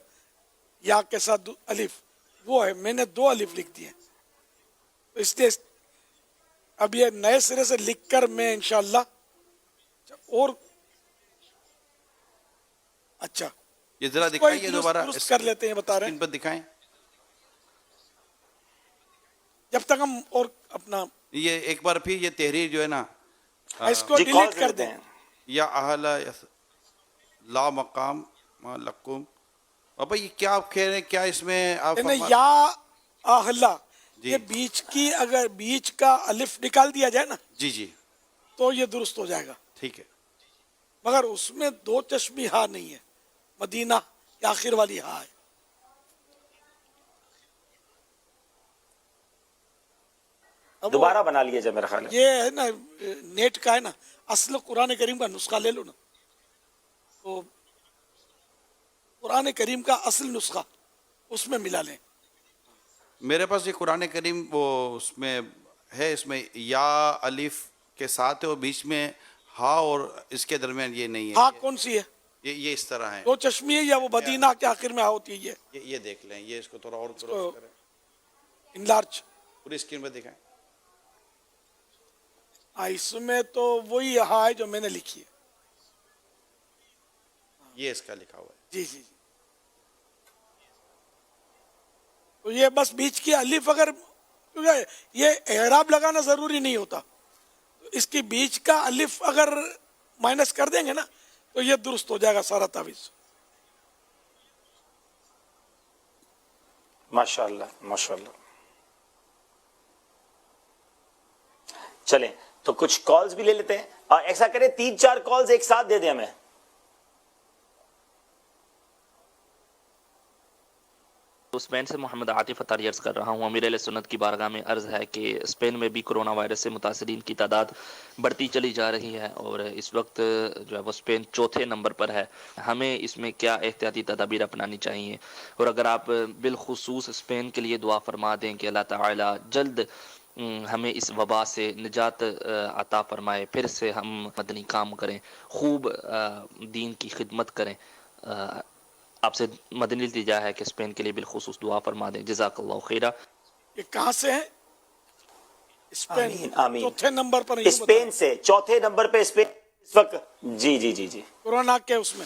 یا کے ساتھ الف وہ ہے, میں نے 2 الف لکھ دیے. اس لیے اب یہ نئے سرے سے لکھ کر میں انشاءاللہ اور اچھا یہ ذرا اس کو دکھائیے درست دوبارہ درست کر لیتے ہیں, بتا رہے ہیں ان پر دکھائیں. جب تک ہم اور اپنا یہ ایک بار پھر یہ تحریر جو ہے نا, اس کو جی ڈیلیٹ کال کر دیں. یا اہل لا مقام لکم. بابا یہ کیا آپ کہہ رہے ہیں, کیا اس میں آپ یعنی یا اہلا, جی. یہ بیچ کی اگر بیچ کا الف نکال دیا جائے نا جی جی تو یہ درست ہو جائے گا, ٹھیک ہے. مگر اس میں 2 چشمی ہا نہیں ہے, مدینہ یا آخر والی ہا ہے. اب دوبارہ بنا لیے جائے میرا خیال ہے. یہ ہے نا نیٹ کا ہے نا, اصل قرآن کریم کا نسخہ لے لو نا, تو قرآن کریم کا اصل نسخہ اس میں ملا لیں. میرے پاس یہ قرآن کریم وہ اس میں ہے, اس میں یا الف کے ساتھ ہے اور بیچ میں ہا اور اس کے درمیان یہ نہیں ہے. ہا کون سی ہے؟ یہ اس طرح ہے. 2 چشمی ہے یا وہ مدینہ کے آخر میں ہا ہوتی ہے؟ یہ دیکھ لیں, یہ اس کو تھوڑا اور کروس کریں, انلارج. پوری اسکرین پہ دکھائیں. اس میں تو وہی ہا ہے جو میں نے لکھی ہے. یہ اس کا لکھا ہوا ہے. جی جی جی. تو یہ بس بیچ کی الف, اگر کیونکہ یہ اعراب لگانا ضروری نہیں ہوتا, اس کی بیچ کا الف اگر مائنس کر دیں گے نا تو یہ درست ہو جائے گا سارا تعویذ. ماشاءاللہ ماشاءاللہ. چلیں تو کچھ کالز بھی لے لیتے ہیں, اور ایسا کریں 3-4 کالز ایک ساتھ دے دیں ہمیں. اسپین سے محمد عاطف اتاری عرض کر رہا ہوں. امیر اہل سنت کی بارگاہ میں عرض ہے کہ اسپین میں بھی کرونا وائرس سے متاثرین کی تعداد بڑھتی چلی جا رہی ہے اور اس وقت جو ہے وہ اسپین 4تھے نمبر پر ہے. ہمیں اس میں کیا احتیاطی تدابیر اپنانی چاہیے, اور اگر آپ بالخصوص اسپین کے لیے دعا فرما دیں کہ اللہ تعالی جلد ہمیں اس وبا سے نجات عطا فرمائے, پھر سے ہم مدنی کام کریں, خوب دین کی خدمت کریں. آپ سے مدنی التجا ہے کہ اسپین کے لیے بالخصوص دعا فرما دیں. جزاک اللہ خیرہ. یہ کہاں سے ہے؟ اسپین. آمین آمین. 4تھے نمبر پر یوں اسپین سے 4تھے نمبر پہ اسپین اس وقت. جی جی جی جی. کورونا کے اس میں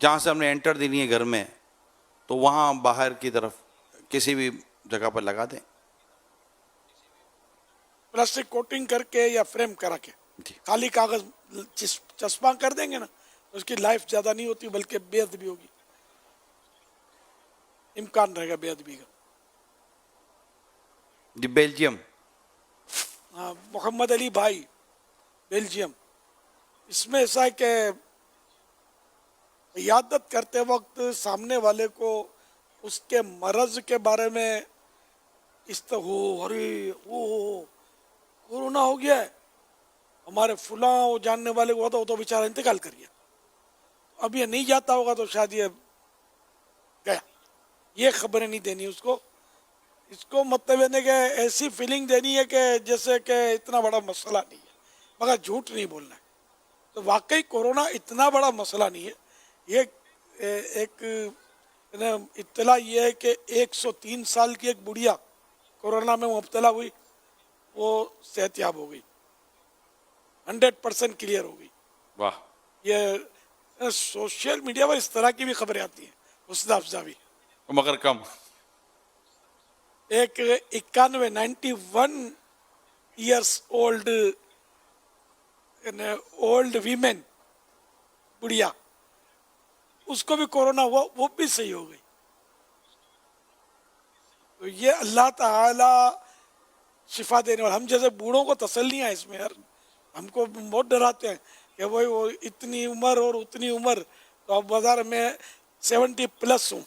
جہاں سے ہم نے انٹر دینی ہے گھر میں تو وہاں باہر کی طرف کسی بھی جگہ پر لگا دیں. پلاسٹک کوٹنگ کر کے یا فریم کرا کے جی. خالی کاغذ چسپاں کر دیں گے نا اس کی لائف زیادہ نہیں ہوتی بلکہ بے ادبی ہوگی, امکان رہے گا بے ادبی کا. جی بیلجیم. ہاں, محمد علی بھائی بیلجیم. اس میں ایسا ہے کہ عیادت کرتے وقت سامنے والے کو اس کے مرض کے بارے میں ارے کورونا ہو گیا ہے, ہمارے فلاں وہ جاننے والے کو ہوتا وہ تو بیچارہ انتقال کر گیا, اب یہ نہیں جاتا ہوگا تو شاید یہ گیا. یہ خبریں نہیں دینی اس کو مطلب ہے کہ ایسی فیلنگ دینی ہے کہ جیسے کہ اتنا بڑا مسئلہ نہیں ہے, مگر جھوٹ نہیں بولنا ہے. تو واقعی کورونا اتنا بڑا مسئلہ نہیں ہے. یہ ایک اطلاع یہ ہے کہ 103 سال کی ایک بڑھیا کورونا میں مبتلا ہوئی, وہ صحت یاب ہو گئی, 100% کلیئر ہو گئی. واہ. یہ سوشل میڈیا پر اس طرح کی بھی خبریں آتی ہیں, حسن افزاوی. مگر کم. ایک 91 ایئرس اولڈ ویمن بڑھیا, اس کو بھی کورونا ہوا, وہ بھی صحیح ہو گئی. تو یہ اللہ تعالی شفا دینے والا. ہم جیسے بوڑھوں کو تسلیاں ہیں اس میں یار, ہم کو بہت ڈراتے ہیں کہ وہی وہ اتنی عمر اور اتنی عمر, تو اب بازار میں 70+ ہوں,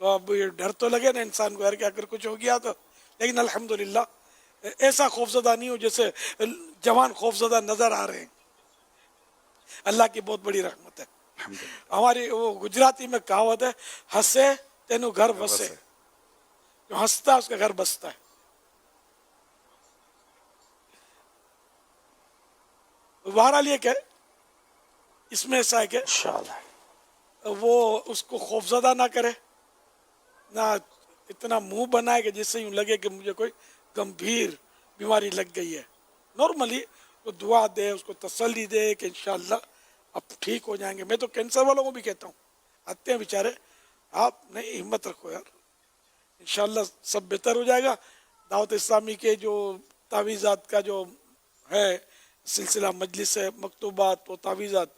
تو اب یہ ڈر تو لگے نا انسان کو یار کہ اگر کچھ ہو گیا تو. لیکن الحمدللہ ایسا خوفزدہ نہیں ہو جیسے جوان خوفزدہ نظر آ رہے ہیں. اللہ کی بہت بڑی رحمت ہے. ہماری وہ گجراتی میں کہاوت ہے, ہنسے تینو گھر بسے, جو ہنستا ہے اس کا گھر بستا ہے. بہرحال یہ کہ اس میں ایسا ہے کہ وہ اس کو خوفزدہ نہ کرے, نہ اتنا منہ بنائے کہ جس سے یوں لگے کہ مجھے کوئی گمبھیر بیماری لگ گئی ہے. نارملی وہ دعا دے, اس کو تسلی دے کہ انشاءاللہ اب ٹھیک ہو جائیں گے. میں تو کینسر والوں کو بھی کہتا ہوں, آتے ہیں بیچارے, آپ نہیں ہمت رکھو یار, انشاءاللہ سب بہتر ہو جائے گا. دعوت اسلامی کے جو تعویذات کا جو ہے سلسلہ, مجلس ہے, مکتوبات و تعویذات,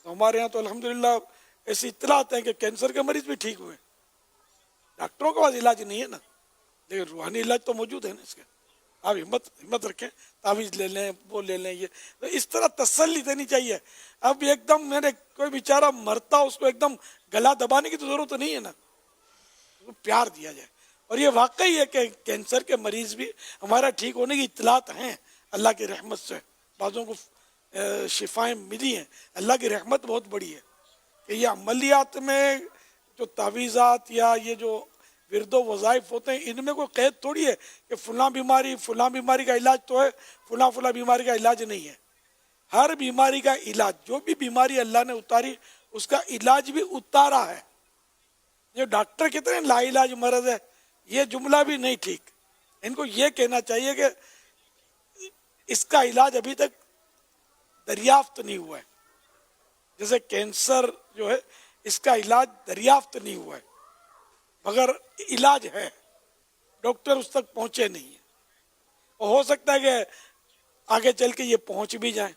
تو ہمارے ہاں تو الحمدللہ ایسی اطلاعات ہیں کہ کینسر کے مریض بھی ٹھیک ہوئے. ڈاکٹروں کے پاس علاج نہیں ہے نا, لیکن روحانی علاج تو موجود ہے نا اس کے. آپ ہمت رکھیں, تعویذ لے لیں, وہ لے لیں. یہ تو اس طرح تسلی دینی چاہیے. اب ایک دم میں نے کوئی بیچارہ مرتا, اس کو ایک دم گلا دبانے کی تو ضرورت نہیں ہے نا, اس کو پیار دیا جائے. اور یہ واقعی ہے کہ کینسر کے مریض بھی ہمارا ٹھیک ہونے کی اطلاعات ہیں اللہ کی رحمت سے. بعضوں کو شفائیں ملی ہیں, اللہ کی رحمت بہت بڑی ہے. کہ یہ عملیات میں جو تعویذات یا یہ جو ورد و وظائف ہوتے ہیں, ان میں کوئی قید تھوڑی ہے کہ فلاں بیماری کا علاج تو ہے, فلاں بیماری کا علاج نہیں ہے. ہر بیماری کا علاج, جو بھی بیماری اللہ نے اتاری اس کا علاج بھی اتارا ہے. جو ڈاکٹر کہتے ہیں لا علاج مرض ہے, یہ جملہ بھی نہیں ٹھیک. ان کو یہ کہنا چاہیے کہ اس کا علاج ابھی تک دریافت نہیں ہوا ہے. جیسے کینسر جو ہے اس کا علاج دریافت نہیں ہوا ہے, مگر علاج ہے, ڈاکٹر اس تک پہنچے نہیں ہیں. ہو سکتا ہے کہ آگے چل کے یہ پہنچ بھی جائیں.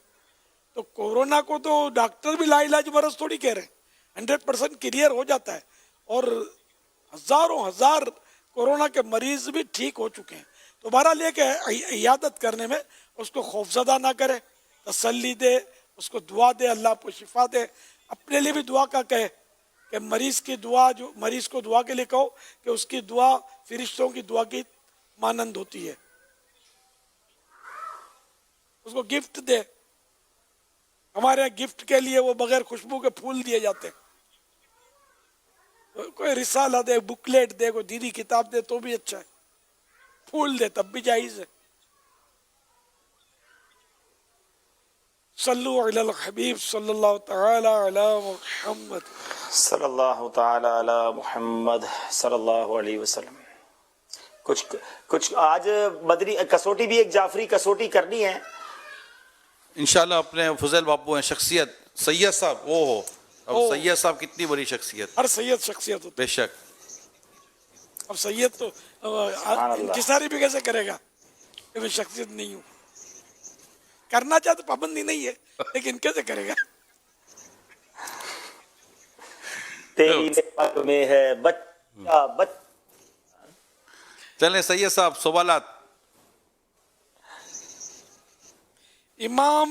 تو کورونا کو تو ڈاکٹر بھی لا علاج مرض تھوڑی کہہ رہے ہیں, 100% کلیئر ہو جاتا ہے. اور ہزار کورونا کے مریض بھی ٹھیک ہو چکے ہیں. تو بہرحال یہ کہ عیادت کرنے میں اس کو خوفزدہ نہ کرے, تسلی دے, اس کو دعا دے, اللہ کو شفا دے. اپنے لیے بھی دعا کا کہے کہ مریض کی دعا, جو مریض کو دعا کے لیے کہو کہ اس کی دعا فرشتوں کی دعا کی مانند ہوتی ہے. اس کو گفٹ دے. ہمارے یہاں گفٹ کے لیے وہ بغیر خوشبو کے پھول دیے جاتے ہیں. کوئی رسالہ دے, بکلیٹ دے, کوئی دینی کتاب دے تو بھی اچھا ہے, پھول دے تب بھی جائز ہے. صلو علی الحبیب صلی اللہ تعالی علی محمد صلی اللہ تعالی علی محمد صلی اللہ علیہ وسلم. کچھ آج بدری کسوٹی بھی, ایک جعفری کسوٹی کرنی ہے انشاءاللہ. اپنے فضل باپو ہیں, شخصیت سید صاحب, وہ ہو اب سید صاحب کتنی بڑی شخصیت. ہر سید شخصیت ہوتی بے شک. اب سید تو انکساری بھی کیسے کرے گا کہ میں شخصیت نہیں ہوں. کرنا چاہے تو پابندی نہیں ہے لیکن کیسے کرے گا. تیری نعمت میں ہے بچہ. چلیں سید صاحب سوالات. امام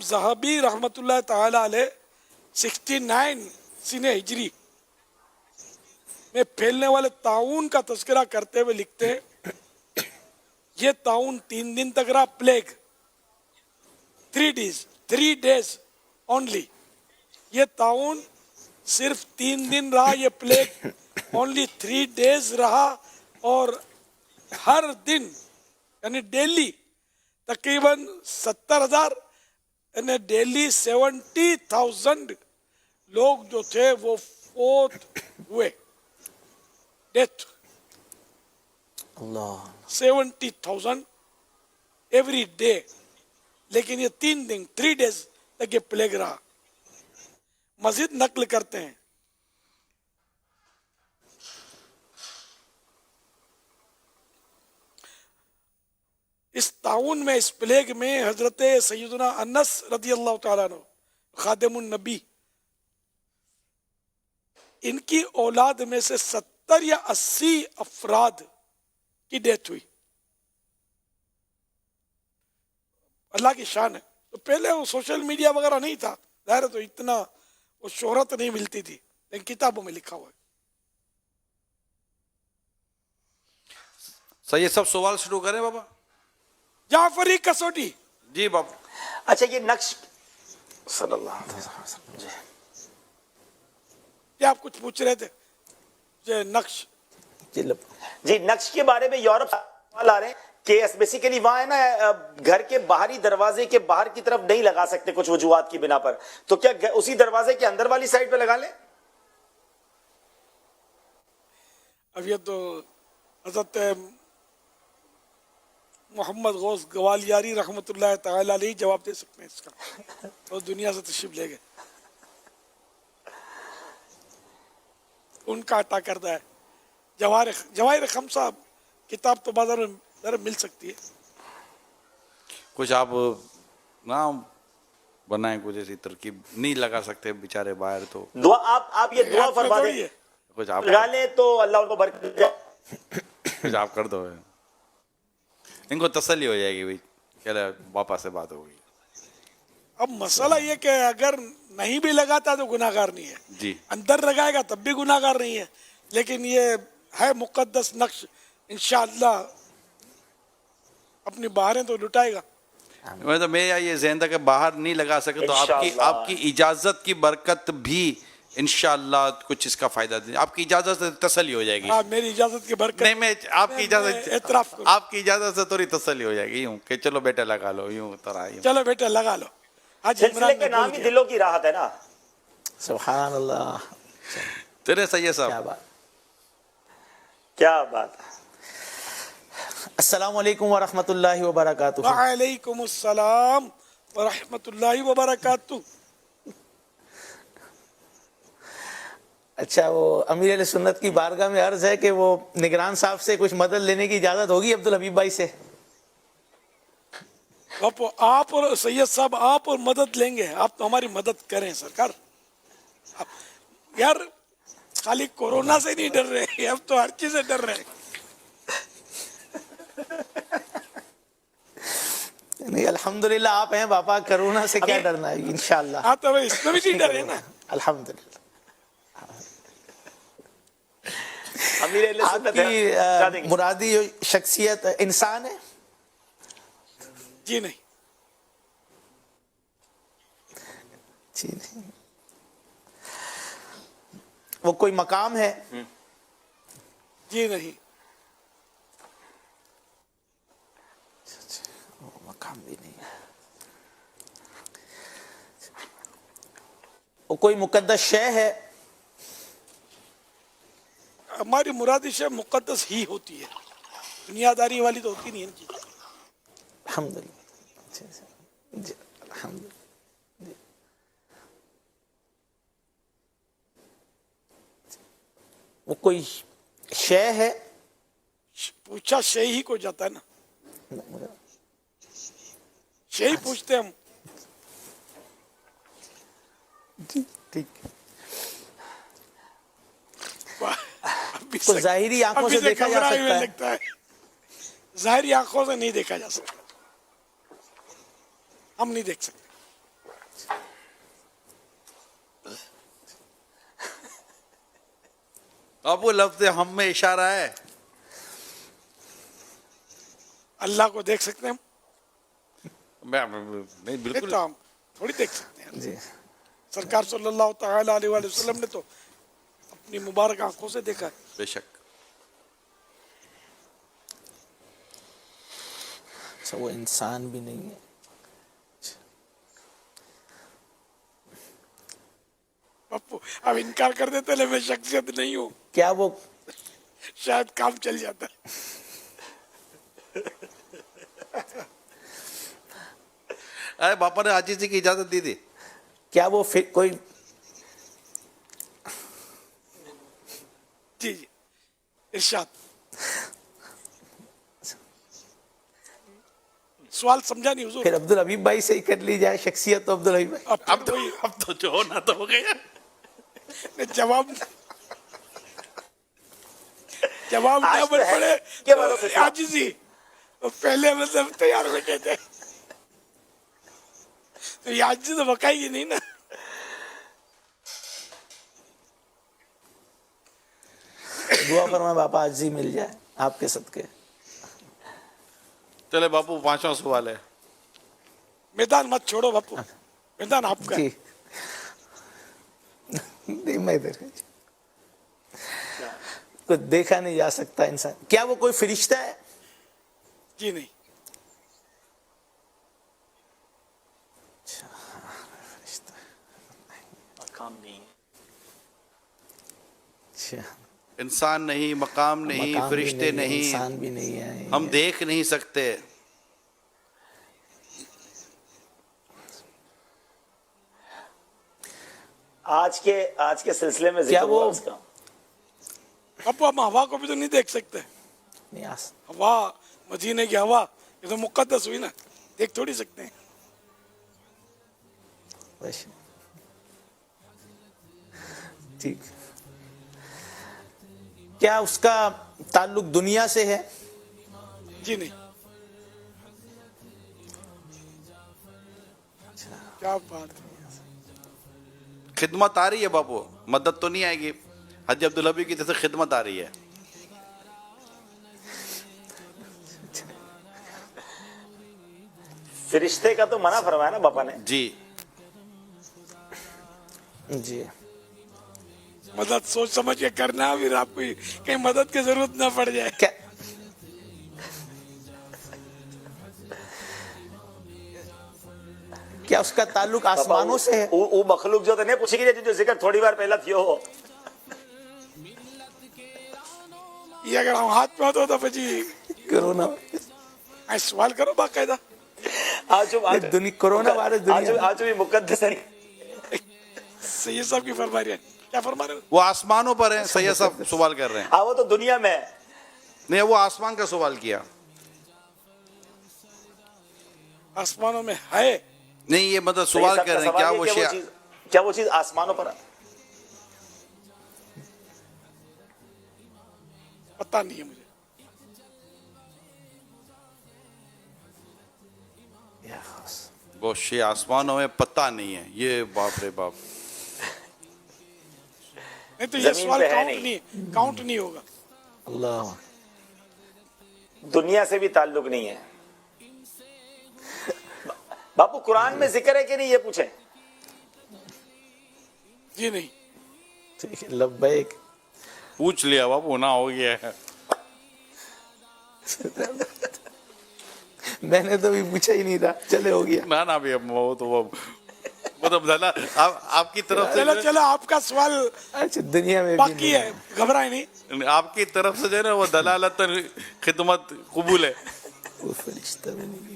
زہبی رحمت اللہ تعالی علیہ 69 سنہ ہجری میں پھیلنے والے طاعون کا تذکرہ کرتے ہوئے لکھتے ہیں یہ طاعون 3 دن تک رہا. Plague 3 days only. یہ طاعون صرف 3 دن رہا. یہ پلیگ only 3 days رہا اور ہر دن یعنی ڈیلی تقریباً 70,000 یعنی ڈیلی 70,000 لوگ جو تھے وہ فوت ہوئے. Death 70,000 every day. لیکن یہ 3 days تک یہ پلیگ رہا. مزید نقل کرتے ہیں اس طاعون میں، اس پلیگ میں حضرت سیدنا انس رضی اللہ تعالیٰ عنہ خادم النبی، ان کی اولاد میں سے 70 یا 80 افراد کی ڈیتھ ہوئی. اللہ کی شان ہے. تو پہلے وہ سوشل میڈیا وغیرہ نہیں تھا ظاہر ہے، تو اتنا وہ شہرت نہیں ملتی تھی، لیکن کتابوں میں لکھا ہوا ہے. سید صاحب سوال شروع کریں بابا. جعفری کسوٹی. جی بابا. اچھا یہ نقش صلی اللہ علیہ وسلم. یہ آپ کچھ پوچھ رہے تھے یہ نقش. جی نقش کے بارے میں یورپ سوال آ رہے ہیں کہ بیسیکلی وہاں ہے نا گھر کے باہری دروازے کے باہر کی طرف نہیں لگا سکتے کچھ وجوہات کی بنا پر، تو کیا اسی دروازے کے اندر والی سائڈ پہ لگا لیں؟ اب یہ تو حضرت محمد غوث گوالیاری رحمت اللہ تعالی علیہ جواب دے سکتے ہیں اس کا، وہ دنیا سے تشریف لے گئے. ان کا عطا کردہ ہے. جواہر خمسہ کتاب تو بازار میں مل سکتی ہے. کچھ آپ نہ بنائیں، کچھ ایسی ترکیب نہیں لگا سکتے بیچارے باہر. تو دعا آپ یہ دعا فرما دیں، کچھ آپ لگا لیں تو اللہ ان کو برکت دے. کچھ آپ کر دو، ان کو تسلی ہو جائے گی بھائی کہ باپا سے بات ہو گئی. اب مسئلہ یہ کہ اگر نہیں بھی لگاتا تو گناہ گار نہیں ہے، جی اندر لگائے گا تب بھی گناہ گار نہیں ہے. لیکن یہ ہے مقدس نقش، انشاءاللہ اپنی باہریں تو لٹائے گا. تو میرا یہ ذہن تھا کہ باہر نہیں لگا سکے تو آپ کی اجازت کی برکت بھی انشاءاللہ کچھ اس کا فائدہ دیں. آپ کی اجازت سے تسلی ہو جائے گی. ہاں میری اجازت کی برکت نہیں، میں آپ کی اجازت، اعتراف کروں. آپ کی اجازت سے تھوڑی تسلی ہو جائے گی یوں کہ چلو بیٹا لگا لو، یوں طرح یوں. چلو بیٹا لگا لو. آج سلسلے کے نام ہی دلوں کی راحت ہے نا. سبحان اللہ. تیرے سید صاحب کیا بات. السلام علیکم ورحمۃ اللہ وبرکاتہ. وعلیکم السلام ورحمۃ اللہ وبرکاتہ. اچھا وہ امیر علیہ سنت کی بارگاہ میں عرض ہے کہ وہ نگران صاحب سے کچھ مدد لینے کی اجازت ہوگی عبدالحبیب بھائی سے. آپ اور سید صاحب آپ اور مدد لیں گے. آپ تو ہماری مدد کریں سرکار. یار خالی کورونا سے نہیں ڈر رہے، اب تو ہر چیز سے ڈر رہے. نہیں الحمدللہ آپ ہیں باپا، کرونا سے کیا ڈرنا ہے انشاءاللہ. ہاں تو اس میں بھی نہیں ڈرے نا. الحمدللہ. امیر آپ کی مرادی شخصیت انسان ہے؟ جی نہیں. جی نہیں. وہ کوئی مقام ہے؟ جی نہیں. مقام بھی نہیں. وہ کوئی مقدس شے ہے؟ ہماری مرادی شے مقدس ہی ہوتی ہے، دنیا داری والی تو ہوتی نہیں ہے. الحمدللہ. جی الحمد جی وہ کوئی شے ہے پوچھا شے ہی کو جاتا ہے نا, شے ہی پوچھتے ہم. جی ٹھیک. ابھی تو ظاہری آنکھوں سے دیکھا جا سکتا ہے, لگتا ہے ظاہری آنکھوں سے نہیں دیکھا جا سکتا, ہم نہیں دیکھ سکتے. اب وہ لفظ ہم میں اشارہ ہے. اللہ کو دیکھ سکتے ہیں ہم؟ نہیں بالکل تو ہم تھوڑی دیکھ سکتے ہیں. جی سرکار صلی اللہ تعالی علیہ وآلہ وسلم نے تو اپنی مبارک آنکھوں سے دیکھا ہے. بے شک. اچھا وہ انسان بھی نہیں ہے. پپو اب انکار کر دیتے لے میں شخصیت نہیں ہوں, کیا وہ شاید کام چل جاتا ہے. ارے باپا نے عاجزی کی اجازت دی تھی. کیا وہ کوئی جی جی ارشاد. سوال سمجھا نہیں حضور. پھر عبدالحبیب بھائی سے ہی کر لی جائے شخصیت تو عبدالحبیب بھائی. اب تو جو ہونا تو ہو گیا. جواب نہ آج تو بن ہے پڑے کہ والوں سے سوال. عاجزی پہلے مطلب تیار ہو کہتے ہیں تو یہ عاجزی تو بکائے گی نہیں نا. دعا فرمائے باپا عاجزی مل جائے آپ کے صدقے. چلے باپو پانچواں سوال ہے. میدان مت چھوڑو باپو, میدان آپ کا ہے. جی نہیں میں ادھر کو دیکھا نہیں جا سکتا انسان. کیا وہ کوئی فرشتہ ہے؟ جی نہیں. کام نہیں ہے. اچھا انسان نہیں, مقام نہیں, مقام بھی فرشتے نہیں ہے, نہیں, انسان بھی نہیں ہے, ہم دیکھ نہیں سکتے. آج کے سلسلے میں کیا ذکر وہ ہوا اس کا. باپو ہم ہوا کو بھی تو نہیں دیکھ سکتے. نہیں ہوا مدینے کی ہوا یہ تو مقدس ہوئی نا, دیکھ تھوڑی سکتے ہیں. ٹھیک. کیا اس کا تعلق دنیا سے ہے؟ جی نہیں. کیا بات ہے. خدمت آ رہی ہے باپو, مدد تو نہیں آئے گی. حاجی عبدالحبیب کی طرف سے خدمت آ رہی ہے. فرشتے کا تو منع فرمایا نا باپا نے. جی جی مدد سوچ سمجھ کے کرنا, پھر آپ کو کہیں مدد کی ضرورت نہ پڑ جائے. کیا کیا اس کا تعلق آسمانوں سے ہے؟ وہ مخلوق جو نہیں پوچھے گی جو ذکر تھوڑی بار پہلا تھیو ہو. یہ اگر ہم ہاتھ پہ ہوتا تو جی کرونا سوال کرو باقاعدہ. کرونا وائرس دنیا آج بھی مقدس ہے. سید صاحب کی فرما رہے ہیں, کیا فرما رہے ہیں؟ وہ آسمانوں پر ہیں. سید صاحب سوال کر رہے ہیں. ہاں وہ تو دنیا میں ہے. نہیں, وہ آسمان کا سوال کیا. آسمانوں میں ہے. نہیں, یہ مطلب سوال کر رہے ہیں کیا وہ چیز آسمانوں پر ہے؟ پتہ نہیں ہے مجھے. وہ شے آسمانوں میں پتہ نہیں ہے. یہ باپ رے باپ. نہیں تو یہ سوال کاؤنٹ نہیں ہوگا. اللہ دنیا سے بھی تعلق نہیں ہے. باپو قرآن میں ذکر ہے کہ نہیں یہ پوچھیں. جی نہیں. ٹھیک ہے, لبیک. پوچھ لیا باپو, نہ ہو گیا ہے. میں نے تو بھی پوچھا ہی نہیں تھا, چلے ہو گیا. نہ بھی وہ تو مطلب آپ کی طرف سے چلو آپ کا سوال اچھا دنیا میں باقی ہے, گھبرائے نہیں. آپ کی طرف سے جو ہے نا وہ دلالت خدمت قبول ہے. وہ فرشتہ میں نہیں.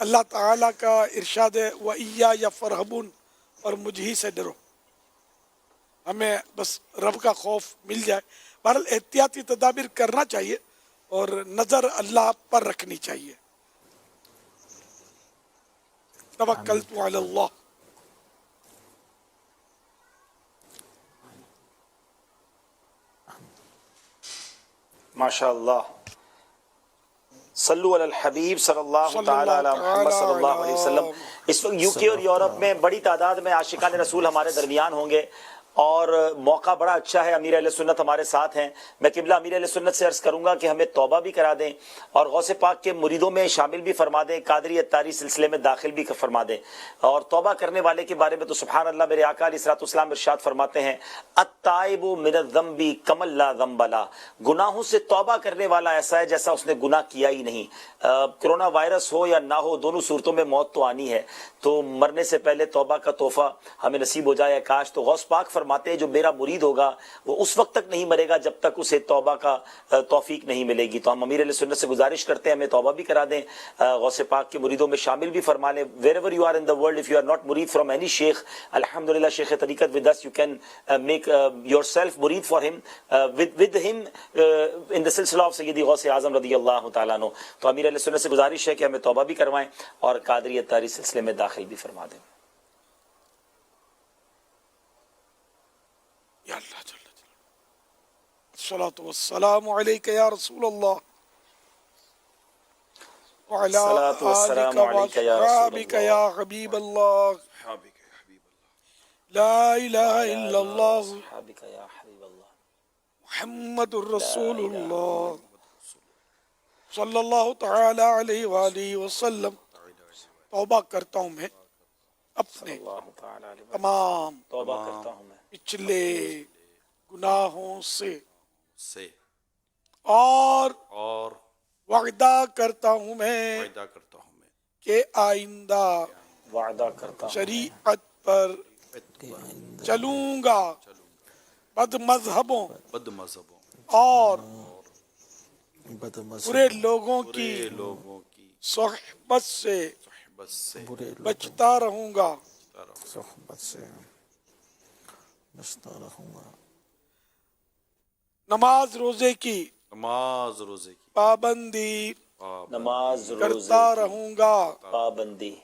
اللہ تعالیٰ کا ارشاد ہے وَإِيَّايَ فَارْهَبُونَ، اور مجھ ہی سے ڈرو. ہمیں بس رب کا خوف مل جائے. بہرحال احتیاطی تدابیر کرنا چاہیے اور نظر اللہ پر رکھنی چاہیے. توکلت علی اللہ. ماشاء اللہ. صلو علی الحبیب صلی اللہ تعالی علی محمد صلی اللہ علیہ وسلم. اس وقت یو کے اور یورپ میں بڑی تعداد میں عاشقان رسول ہمارے درمیان ہوں گے اور موقع بڑا اچھا ہے. امیر اہل سنت ہمارے ساتھ ہیں. میں قبلہ امیر اہل سنت سے عرض کروں گا کہ ہمیں توبہ بھی کرا دیں اور غوث پاک کے مریدوں میں شامل بھی فرما دیں، قادری اتاری سلسلے میں داخل بھی فرما دیں. اور توبہ کرنے والے کے بارے میں تو سبحان اللہ میرے آقا علیہ الصلوۃ والسلام ارشاد فرماتے ہیں التائب من الذنب کمن لا ذنب لا. گناہوں سے توبہ کرنے والا ایسا ہے جیسا اس نے گناہ کیا ہی نہیں. کرونا وائرس ہو یا نہ ہو، دونوں صورتوں میں موت تو آنی ہے، تو مرنے سے پہلے توبہ کا تحفہ ہمیں نصیب ہو جائے کاش. تو غوث پاک فرماتے ہیں جو میرا مرید ہوگا وہ اس وقت تک نہیں مرے گا جب تک اسے توبہ کا توفیق نہیں ملے گی. تو ہم امیر علیہ سنت سے گزارش کرتے ہیں ہمیں توبہ بھی کرا دیں، غوث پاک کے مریدوں میں شامل بھی فرما لیں. Wherever you are in the world, if you are not مرید فرام اینی شیخ، الحمدللہ شیخ طریقت with us you can make yourself مرید for him with him in the سلسلہ of سیدی غوث اعظم رضی اللہ تعالیٰ عنہ. تو امیر علیہ سنت سے گزارش ہے کہ ہمیں توبہ بھی کروائیں اور قادری اتاری سلسلے میں داخل بھی فرما دیں. یا اللہ جل جلالہ، الصلاۃ والسلام علیک یا رسول اللہ وعلی الصلاۃ والسلام آلک علیک یا رسول واصحابک اللہ. یا حبیب اللہ، لا الہ الا اللہ صحابک یا حبیب اللہ. محمد الرسول اللہ صلی اللہ تعالی علیہ وآلہ وسلم. توبہ کرتا ہوں میں اپنے اللہ تعالی علیہ وسلم. تمام توبہ کرتا ہوں میں پچھلے گناہوں سے سے اور اور وعدہ کرتا ہوں میں وعدہ کرتا ہوں میں کہ آئندہ وعدہ کرتا ہوں شریعت پر چلوں گا، بد مذہبوں بد مذہبوں اور برے لوگوں کی لوگوں کی صحبت سے صحبت سے بچتا رہوں گا. صحبت سے بچتا رہوں گا. نماز روزے کی نماز روزے کی پابندی نماز روزے کرتا رہوں گا. پابندی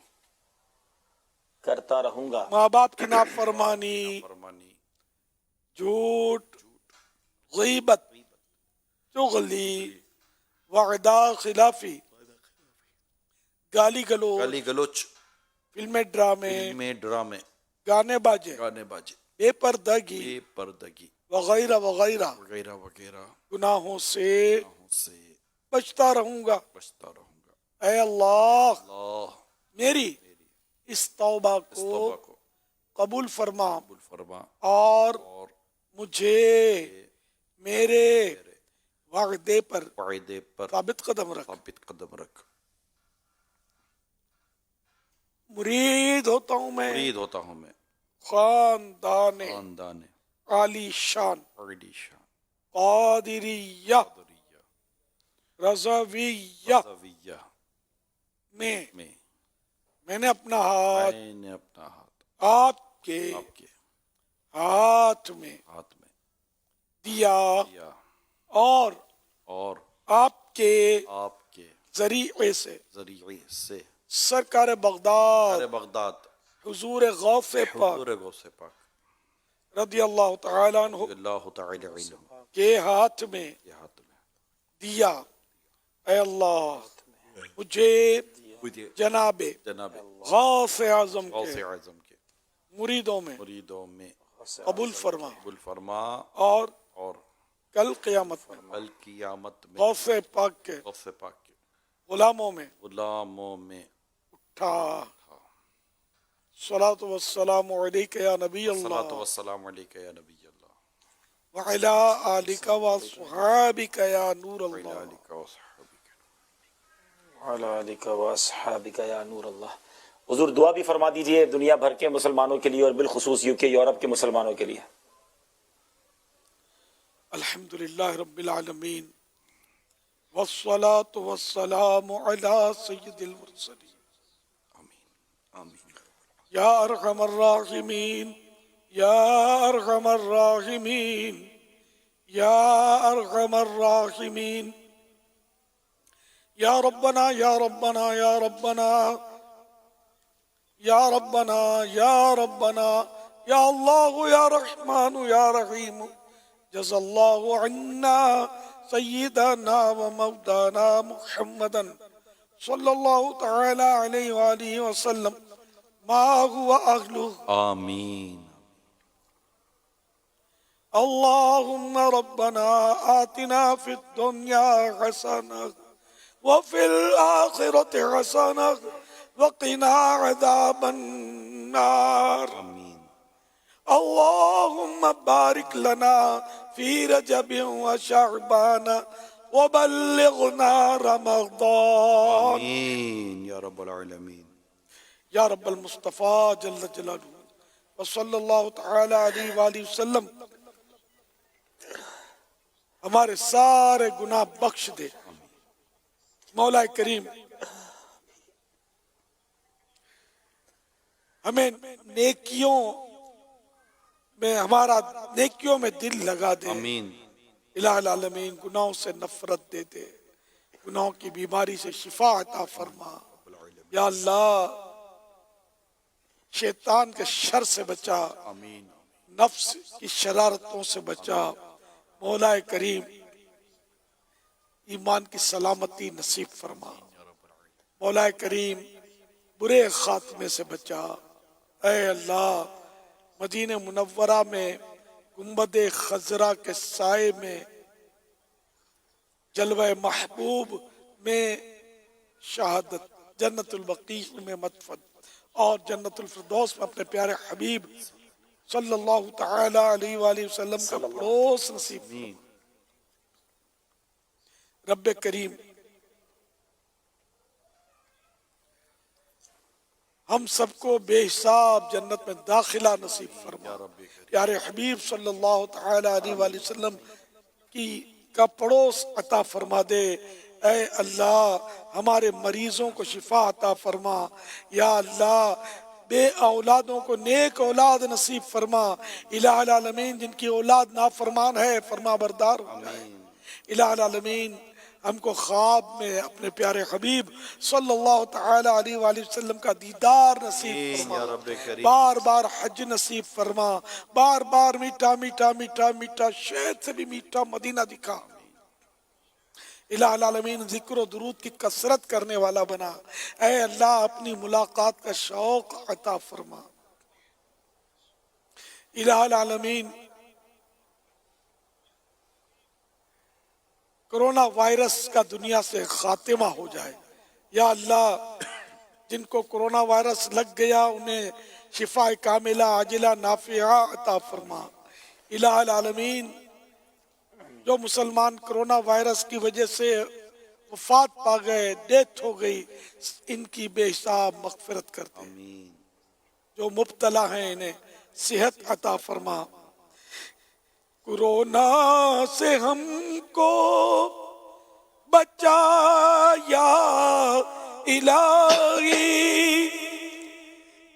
کرتا رہوں گا. ماں باپ کی نافرمانی، فرمانی جھوٹ، غیبت، چغلی، وعدہ خلافی، گالی گلوچ، گالی گلوچ، فلمیں ڈرامے، فلمیں ڈرامے، گانے باجے، گانے باجے، بے پردگی بے پردگی وغیرہ وغیرہ وغیرہ وغیرہ گناہوں سے سے بچتا رہوں گا. بچتا رہوں گا. اے اللہ اللہ میری اس توبہ اس توبہ کو کو قبول فرما قبول فرما اور اور مجھے میرے وعدے پر وعدے پر ثابت قدم رکھ. ثابت قدم رکھ. مرید ہوتا ہوں میں مرید ہوتا ہوں میں خاندان خاندان عالی شان علی شان قادریہ قادریہ رضویہ رضویہ میں میں میں نے اپنا ہاتھ میں نے اپنا ہاتھ آپ کے آپ کے ہاتھ میں ہاتھ میں دیا دیا اور اور آپ کے آپ کے ذریعے سے ذریعے سے سرکار بغداد سارے بغداد حضور غوث پاک حضور غوث پاک رضی اللہ تعالی عنہ رضی اللہ تعالی عنہ کے ہاتھ میں کے ہاتھ میں دیا. اے اللہ مجھے مجھے جناب جناب غوث اعظم غوث کے اعظم کے مریدوں میں مریدوں میں قبول فرما قبول فرما اور اور کل قیامت میں کل قیامت میں غوث پاک کے غوث پاک کے غلاموں میں غلاموں میں اٹھا. صلاۃ والسلام علیک یا نبی الصلاۃ اللہ والسلام علیک یا نبی اللہ وعلی آلک واصحابک یا نور وعلی اللہ. آلک وصحبک. وعلی آلک واصحابک یا نور اللہ. حضور دعا بھی فرما دیجئے دنیا بھر کے مسلمانوں کے لیے اور بالخصوص یو کے یورپ کے مسلمانوں کے لیے. الحمدللہ رب العالمین والصلاة والسلام علی سید المرسلین یا ارحم الراحمین یا ارحم الراحمین یا ارحم الراحمین یا ربنا یا ربنا یا ربنا یا ربنا یا ربنا یا اللہ یا رحمان یا رحیم جزا اللہ عنا سیدنا و مولانا محمدا صلی اللہ تعالی علیہ وآلہ وسلم ما هو اہلہ آمین. اللهم ربنا آتنا في الدنيا حسنة وفي الآخرة حسنة وقنا عذاب النار. اللهم بارك لنا في رجب وشعبان وبلغنا رمضان. آمین یا رب العالمین. یا رب المصطفیٰ جل جلالہ وصلی اللہ تعالی علیہ وآلہ وسلم ہمارے سارے گناہ بخش دے. مولا کریم ہمیں نیکیوں میں دل لگا دے. آمین. الہ العالمین گناہوں سے نفرت دے دے, گناہوں کی بیماری سے شفا عطا فرما. یا اللہ شیطان کے شر سے بچا, نفس کی شرارتوں سے بچا. مولا کریم ایمان کی سلامتی نصیب فرما. مولا کریم برے خاتمے سے بچا. اے اللہ مدینہ منورہ میں گنبد خضرا کے سائے میں جلوہ محبوب میں شہادت, جنت البقیع میں مدفن اور جنت الفردوس میں اپنے پیارے حبیب صلی اللہ تعالی علیہ وآلہ وسلم کا پڑوس نصیب فرما. رب کریم ہم سب کو بے حساب جنت میں داخلہ نصیب فرما. پیارے حبیب صلی اللہ تعالی علیہ وآلہ وسلم کا پڑوس عطا فرما دے. اے اللہ ہمارے مریضوں کو شفا عطا فرما. یا اللہ بے اولادوں کو نیک اولاد نصیب فرما. الہ العالمین جن کی اولاد نافرمان ہے فرما بردار ہو جائے. الہ العالمین ہم کو خواب میں اپنے پیارے حبیب صلی اللہ تعالی علیہ وآلہ وسلم کا دیدار نصیب فرما. بار بار حج نصیب فرما. بار بار میٹھا میٹھا میٹھا میٹھا شہد سے بھی میٹھا مدینہ دکھا. الہ العالمین ذکر و درود کی کثرت کرنے والا بنا. اے اللہ اپنی ملاقات کا شوق عطا فرما. الہ العالمین کرونا وائرس کا دنیا سے خاتمہ ہو جائے. یا اللہ جن کو کرونا وائرس لگ گیا انہیں شفا کاملہ عاجلہ نافعہ عطا فرما. الہ العالمین جو مسلمان کرونا وائرس کی وجہ سے وفات پا گئے, ڈیتھ ہو گئی, ان کی بے حساب مغفرت کرتے. جو مبتلا ہیں انہیں صحت عطا فرما. کرونا سے ہم کو بچا یا الہی,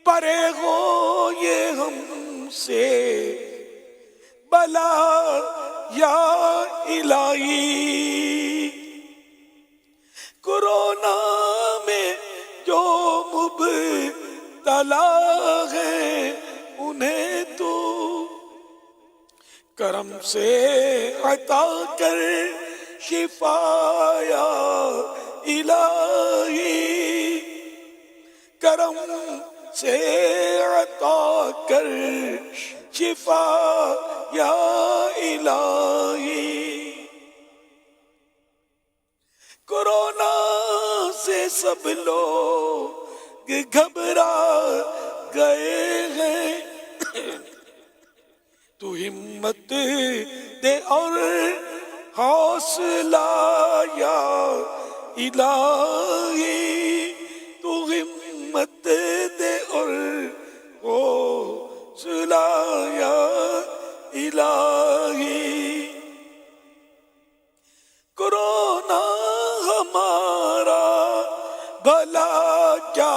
پرے ہو یہ ہم سے بلا یا الہی. کرونا میں جو مبتلا ہیں انہیں تو کرم سے عطا کر شفا یا الہی. کرم سے عطا کر شفا یا الہی. کرونا سے سب لوگ گھبرا گئے ہیں, تو ہمت دے اور حوصلہ یا الہی. تو ہمت دے اور حوصلہ یا الہی. کرونا ہمارا بھلا کیا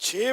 6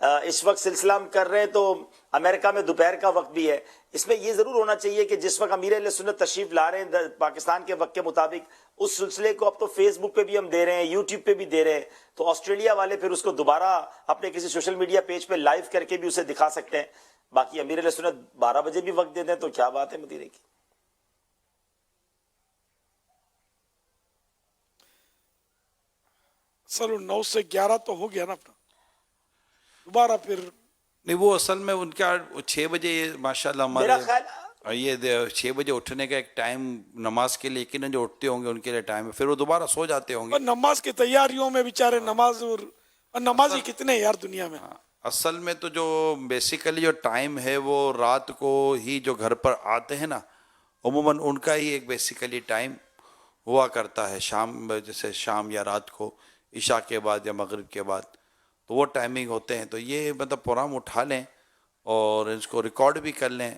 اس وقت سلسلہ ہم کر رہے ہیں تو امریکہ میں دوپہر کا وقت بھی ہے. اس میں یہ ضرور ہونا چاہیے کہ جس وقت امیر اہل سنت تشریف لا رہے ہیں پاکستان کے وقت کے مطابق, اس سلسلے کو اب تو فیس بک پہ بھی ہم دے رہے ہیں, یوٹیوب پہ بھی دے رہے ہیں, تو آسٹریلیا والے پھر اس کو دوبارہ اپنے کسی سوشل میڈیا پیج پہ لائیو کر کے بھی اسے دکھا سکتے ہیں. باقی امیر اہل سنت 12 بجے بھی وقت دے دیں تو کیا بات ہے مدیرے کی. سر 9 سے 11 تو ہو گیا نا اپنا, دوبارہ پھر نہیں وہ اصل میں ان کا 6 بجے ماشاءاللہ میرا ہمارے خیال یہ 6 بجے اٹھنے کا ایک ٹائم نماز کے لیے یقیناً جو اٹھتے ہوں گے ان کے لیے ٹائم ہے, پھر وہ دوبارہ سو جاتے ہوں گے. نماز کی تیاریوں میں بیچارے نماز اور نمازی کتنے ہیں یار دنیا میں. اصل میں تو جو بیسیکلی جو ٹائم ہے وہ رات کو ہی جو گھر پر آتے ہیں نا, عموماً ان کا ہی ایک بیسیکلی ٹائم ہوا کرتا ہے شام, جیسے شام یا رات کو عشاء کے بعد یا مغرب کے بعد, تو وہ ٹائمنگ ہوتے ہیں. تو یہ مطلب پروگرام اٹھا لیں اور اس کو ریکارڈ بھی کر لیں.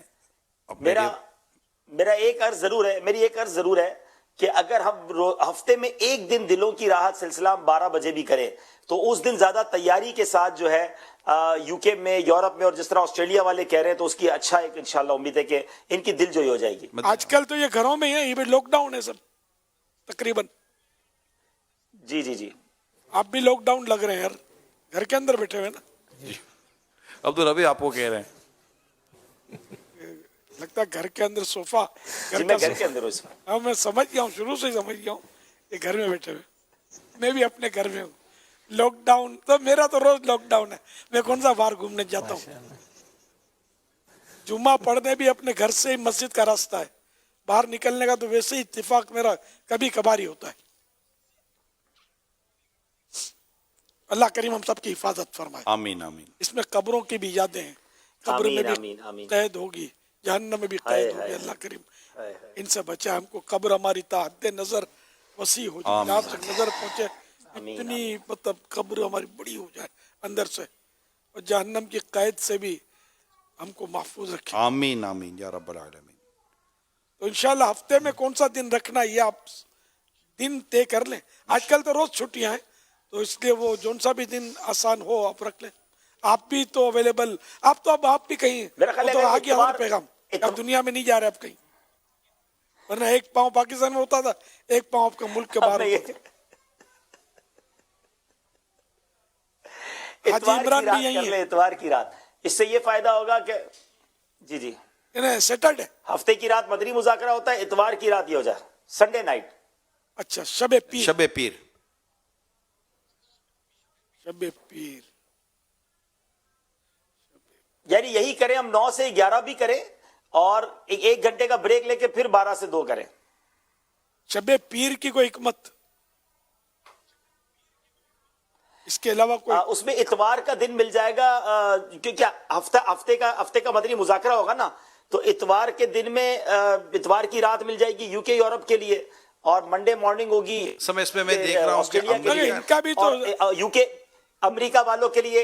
میرا ایک عرض ضرور ہے, میری ایک عرض ضرور ہے کہ اگر ہم ہفتے میں ایک دن دلوں کی راحت سلسلہ 12 بجے بھی کریں تو اس دن زیادہ تیاری کے ساتھ جو ہے یو کے میں, یورپ میں, اور جس طرح آسٹریلیا والے کہہ رہے ہیں تو اس کی اچھا ایک انشاءاللہ امید ہے کہ ان کی دل جوئی ہو جائے گی. آج کل تو یہ گھروں میں ہے, یہ بھی لاک ڈاؤن ہے سب تقریباً. جی جی جی آپ بھی لاک ڈاؤن لگ رہے ہیں یار, گھر کے اندر بیٹھے ہوئے نا. عبدالربی آپ کو کہہ رہے ہیں لگتا ہے گھر کے اندر صوفہ, جی میں گھر کے اندر ہوں. ہاں میں سمجھ گیا ہوں, شروع سے ہی سمجھ گیا ہوں یہ گھر میں بیٹھے ہوئے. میں بھی اپنے گھر میں ہوں. لاک ڈاؤن تو میرا تو روز لاک ڈاؤن ہے, میں کون سا باہر گھومنے جاتا ہوں. جمعہ پڑھنے بھی اپنے گھر سے ہی مسجد کا راستہ ہے, باہر نکلنے کا تو ویسے ہی اتفاق میرا کبھی کبھار ہی ہوتا ہے. اللہ کریم ہم سب کی حفاظت فرمائے. آمین آمین. اس میں قبروں کی بھی یادیں ہیں, قبر میں بھی قید ہوگی, جہنم میں بھی قید ہوگی. اللہ کریم ان سے بچا ہم کو. قبر ہماری تا حد نظر وسیع ہو جائے, جہاں تک نظر پہنچے اتنی مطلب قبر ہماری بڑی ہو جائے اندر سے, اور جہنم کی قید سے بھی ہم کو محفوظ رکھے. آمین آمین یا رب العالمین. تو انشاءاللہ ہفتے میں کون سا دن رکھنا یہ آپ دن طے کر لیں. آج کل تو روز چھٹیاں ہیں تو اس لیے وہ جون سا بھی دن آسان ہو آپ رکھ لیں. آپ بھی تو اویلیبل, آپ تو اب آپ بھی کہیں, وہ تو آگے ہمارا پیغام, اب دنیا میں نہیں جا رہے آپ کہیں, ورنہ ایک پاؤں پاکستان میں ہوتا تھا, ایک پاؤں آپ کا ملک کے باہر ہوتا تھا. حاجی عمران بھی یہی ہے. اتوار کی رات, اس سے یہ فائدہ ہوگا کہ جی جی سیٹرڈے ہفتے کی رات مدنی مذاکرہ ہوتا ہے, اتوار کی رات یہ ہو جائے سنڈے نائٹ. اچھا شب پیر, شب پیر, شب پیر یعنی یہی کریں ہم, 9 سے 11 بھی کریں اور 1 گھنٹے کا بریک لے کے پھر 12 سے 2 کریں. شب پیر کی کوئی حکمت اس کے علاوہ کوئی؟ اس میں اتوار کا دن مل جائے گا, کیونکہ ہفتے کا مدنی مذاکرہ ہوگا نا, تو اتوار کے دن میں اتوار کی رات مل جائے گی یو کے یورپ کے لیے, اور منڈے مارننگ ہوگی سمے اس میں میں دیکھ رہا ہوں آسٹریلیا کے لیے, ان کا بھی تو یو کے امریکہ والوں کے لیے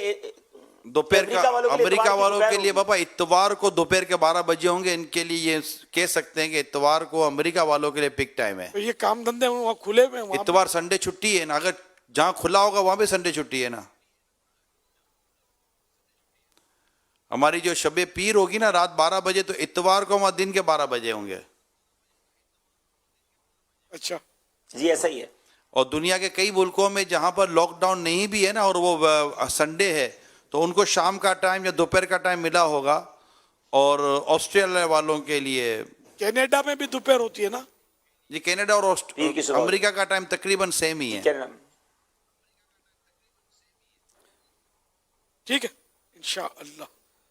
دوپہر کا, امریکہ والوں کے لیے بابا اتوار کو دوپہر کے 12 بجے ہوں گے. ان کے لیے یہ کہہ سکتے ہیں کہ اتوار کو امریکہ والوں کے لیے پک ٹائم ہے. یہ کام دھندے وہاں کھلے ہوئے ہیں, اتوار سنڈے چھٹی ہے نا, اگر جہاں کھلا ہوگا وہاں بھی سنڈے چھٹی ہے نا. ہماری جو شب پیر ہوگی نا رات 12 بجے, تو اتوار کو وہاں دن کے 12 بجے ہوں گے. اچھا جی ایسا ہی ہے. اور دنیا کے کئی ملکوں میں جہاں پر لاک ڈاؤن نہیں بھی ہے نا, اور وہ سنڈے ہے, تو ان کو شام کا ٹائم یا دوپہر کا ٹائم ملا ہوگا. اور آسٹریلیا والوں کے لیے کینیڈا میں بھی دوپہر ہوتی ہے نا جی, کینیڈا اور امریکہ کا ٹائم تقریباً سیم ہی ہے. ٹھیک ہے انشاءاللہ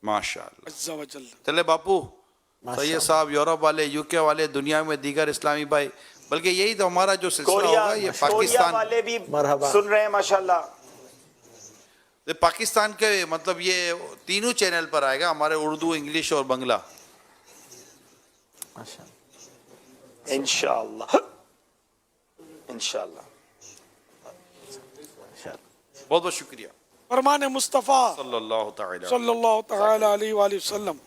ماشاءاللہ. عز و جل. چلے باپو, سید صاحب یورپ والے, یو کے والے, دنیا میں دیگر اسلامی بھائی, بلکہ یہی تو ہمارا جو سلسلہ ہوگا یہ پاکستان والے بھی سن رہے ہیں ماشاءاللہ. پاکستان کے مطلب یہ تینوں چینل پر آئے گا, ہمارے اردو, انگلش اور بنگلہ. انشاءاللہ انشاءاللہ. بہت بہت شکریہ. فرمان مصطفیٰ صلی اللہ تعالی علیہ وآلہ وسلم.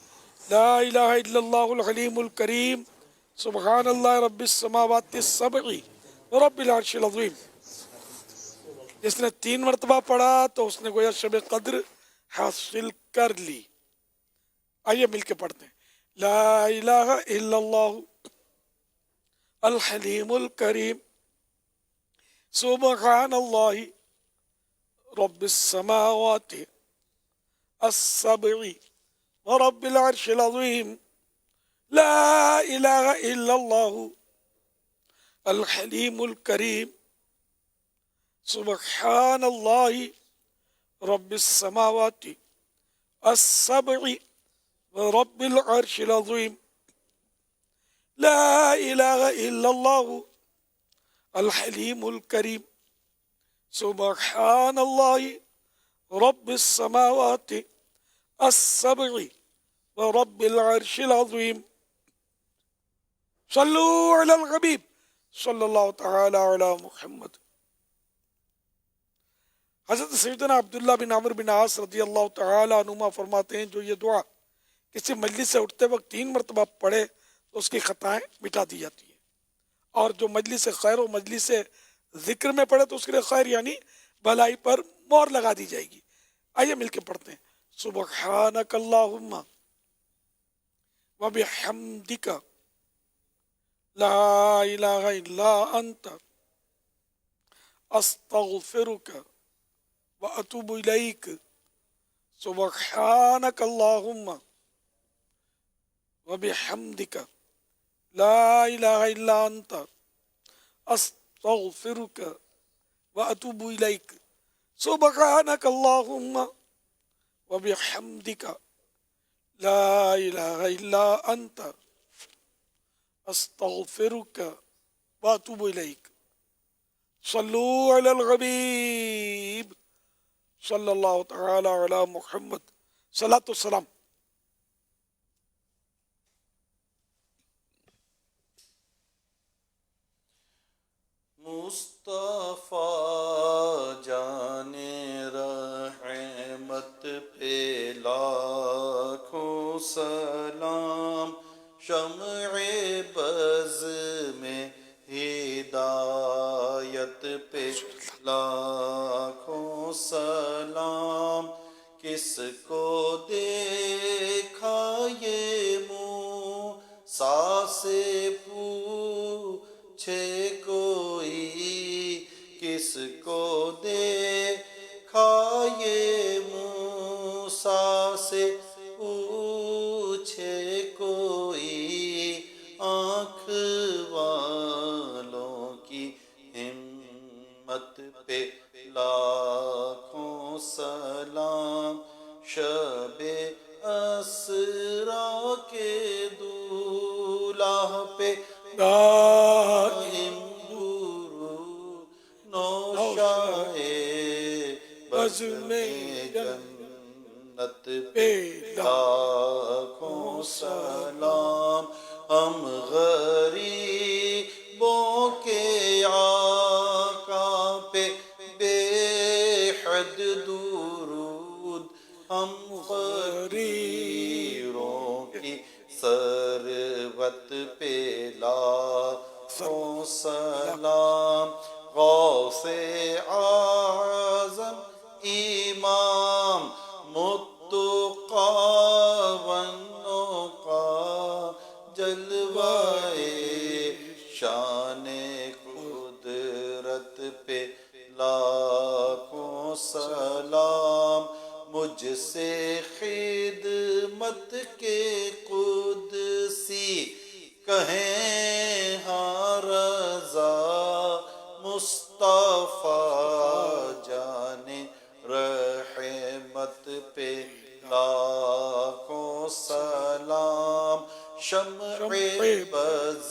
لا الہ الا اللہ الحلیم الکریم, سبحان اللہ رب السماوات السبع رب العرش العظیم. جس نے 3 مرتبہ پڑھا تو اس نے گویا شب قدر حاصل کر لی. آئیے مل کے پڑھتے ہیں. لا الہ الا اللہ الحلیم الکریم سبحان اللہ رب السماوات السبع ورب العرش العظیم. لا الہ الا اللہ الحلیم الکریم سبحان اللہ رب السماوات السبع ورب العرش العظیم. لا الہ الا اللہ الحلیم الکریم سبحان اللہ رب السماوات السبع ورب العرش العظیم. صلو علی الحبیب صلی اللہ تعالی علی محمد. حضرت سیدنا عبداللہ بن عمرو بن عاص رضی اللہ تعالی عنہما فرماتے ہیں جو یہ دعا کسی مجلس سے اٹھتے وقت 3 مرتبہ پڑھے تو اس کی خطائیں مٹا دی جاتی ہیں، اور جو مجلس خیر و مجلس ذکر میں پڑھے تو اس کے لیے خیر یعنی بھلائی پر مہر لگا دی جائے گی. آئیے مل کے پڑھتے ہیں. سبحانک اللہم وبحمدک لا الہ الا انت استغفرک واتوب الیک. سبحانک اللہم وبحمدک لا الہ الا انت استغفرک واتوب الیک. سبحانک اللہم وبحمدک لا الہ الا انت استغفرک واتوب الیک. صلو علی الحبیب صلی اللہ تعالی علی محمد. صلاۃ والسلام. مصطفیٰ جان رحمت پہ لاکھوں سلام. شمع بز میں ہدایت پہ لاکھوں سلام. کس کو دیکھا یہ موسیٰ سے پوچھے کوئی. کس کو دیکھا یہ موسیٰ سے پوچھے کوئی. آنکھ والوں کی ہمت پہ لاکھوں سلام. شب اسرا کے دولہا پہ دائم درود نوشائے بزم جنت پہ لاکھوں سلام. ہم غریبوں کے آقا پہ بے حد درود. ہم فقیروں کی ثروت پہ لاکھوں سلام. غوث اعظم امام متقی والنقی جلوائے شان قدرت پہ لاکھوں سلام. مجھ سے خدمت کے قدسی کہیں ہاں رضا. مصطفیٰ جان رحمت پہ لاکھوں سلام. شمع بز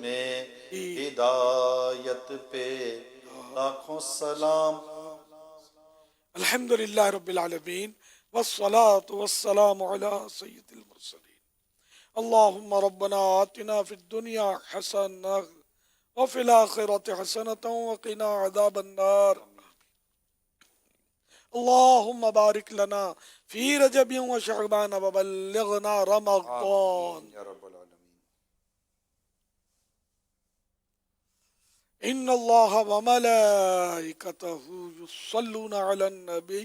میں ہدایت پہ لاکھوں سلام. الحمدللہ رب العالمین والصلاة والسلام علی سید المرسلین. اللہم ربنا آتنا فی الدنیا حسنہ وفی الآخرة حسنة وقنا عذاب النار. اللہم بارک لنا فی رجب و شعبان وبلغنا رمضان. ان اللہ وملائکتہ یصلون علی النبی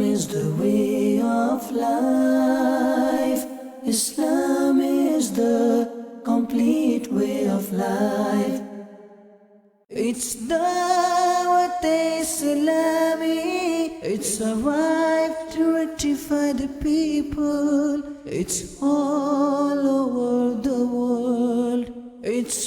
Is the way of life. Islam is the complete way of life. It's Dawat Islami. It's arrived to rectify the people. It's all over the world. It's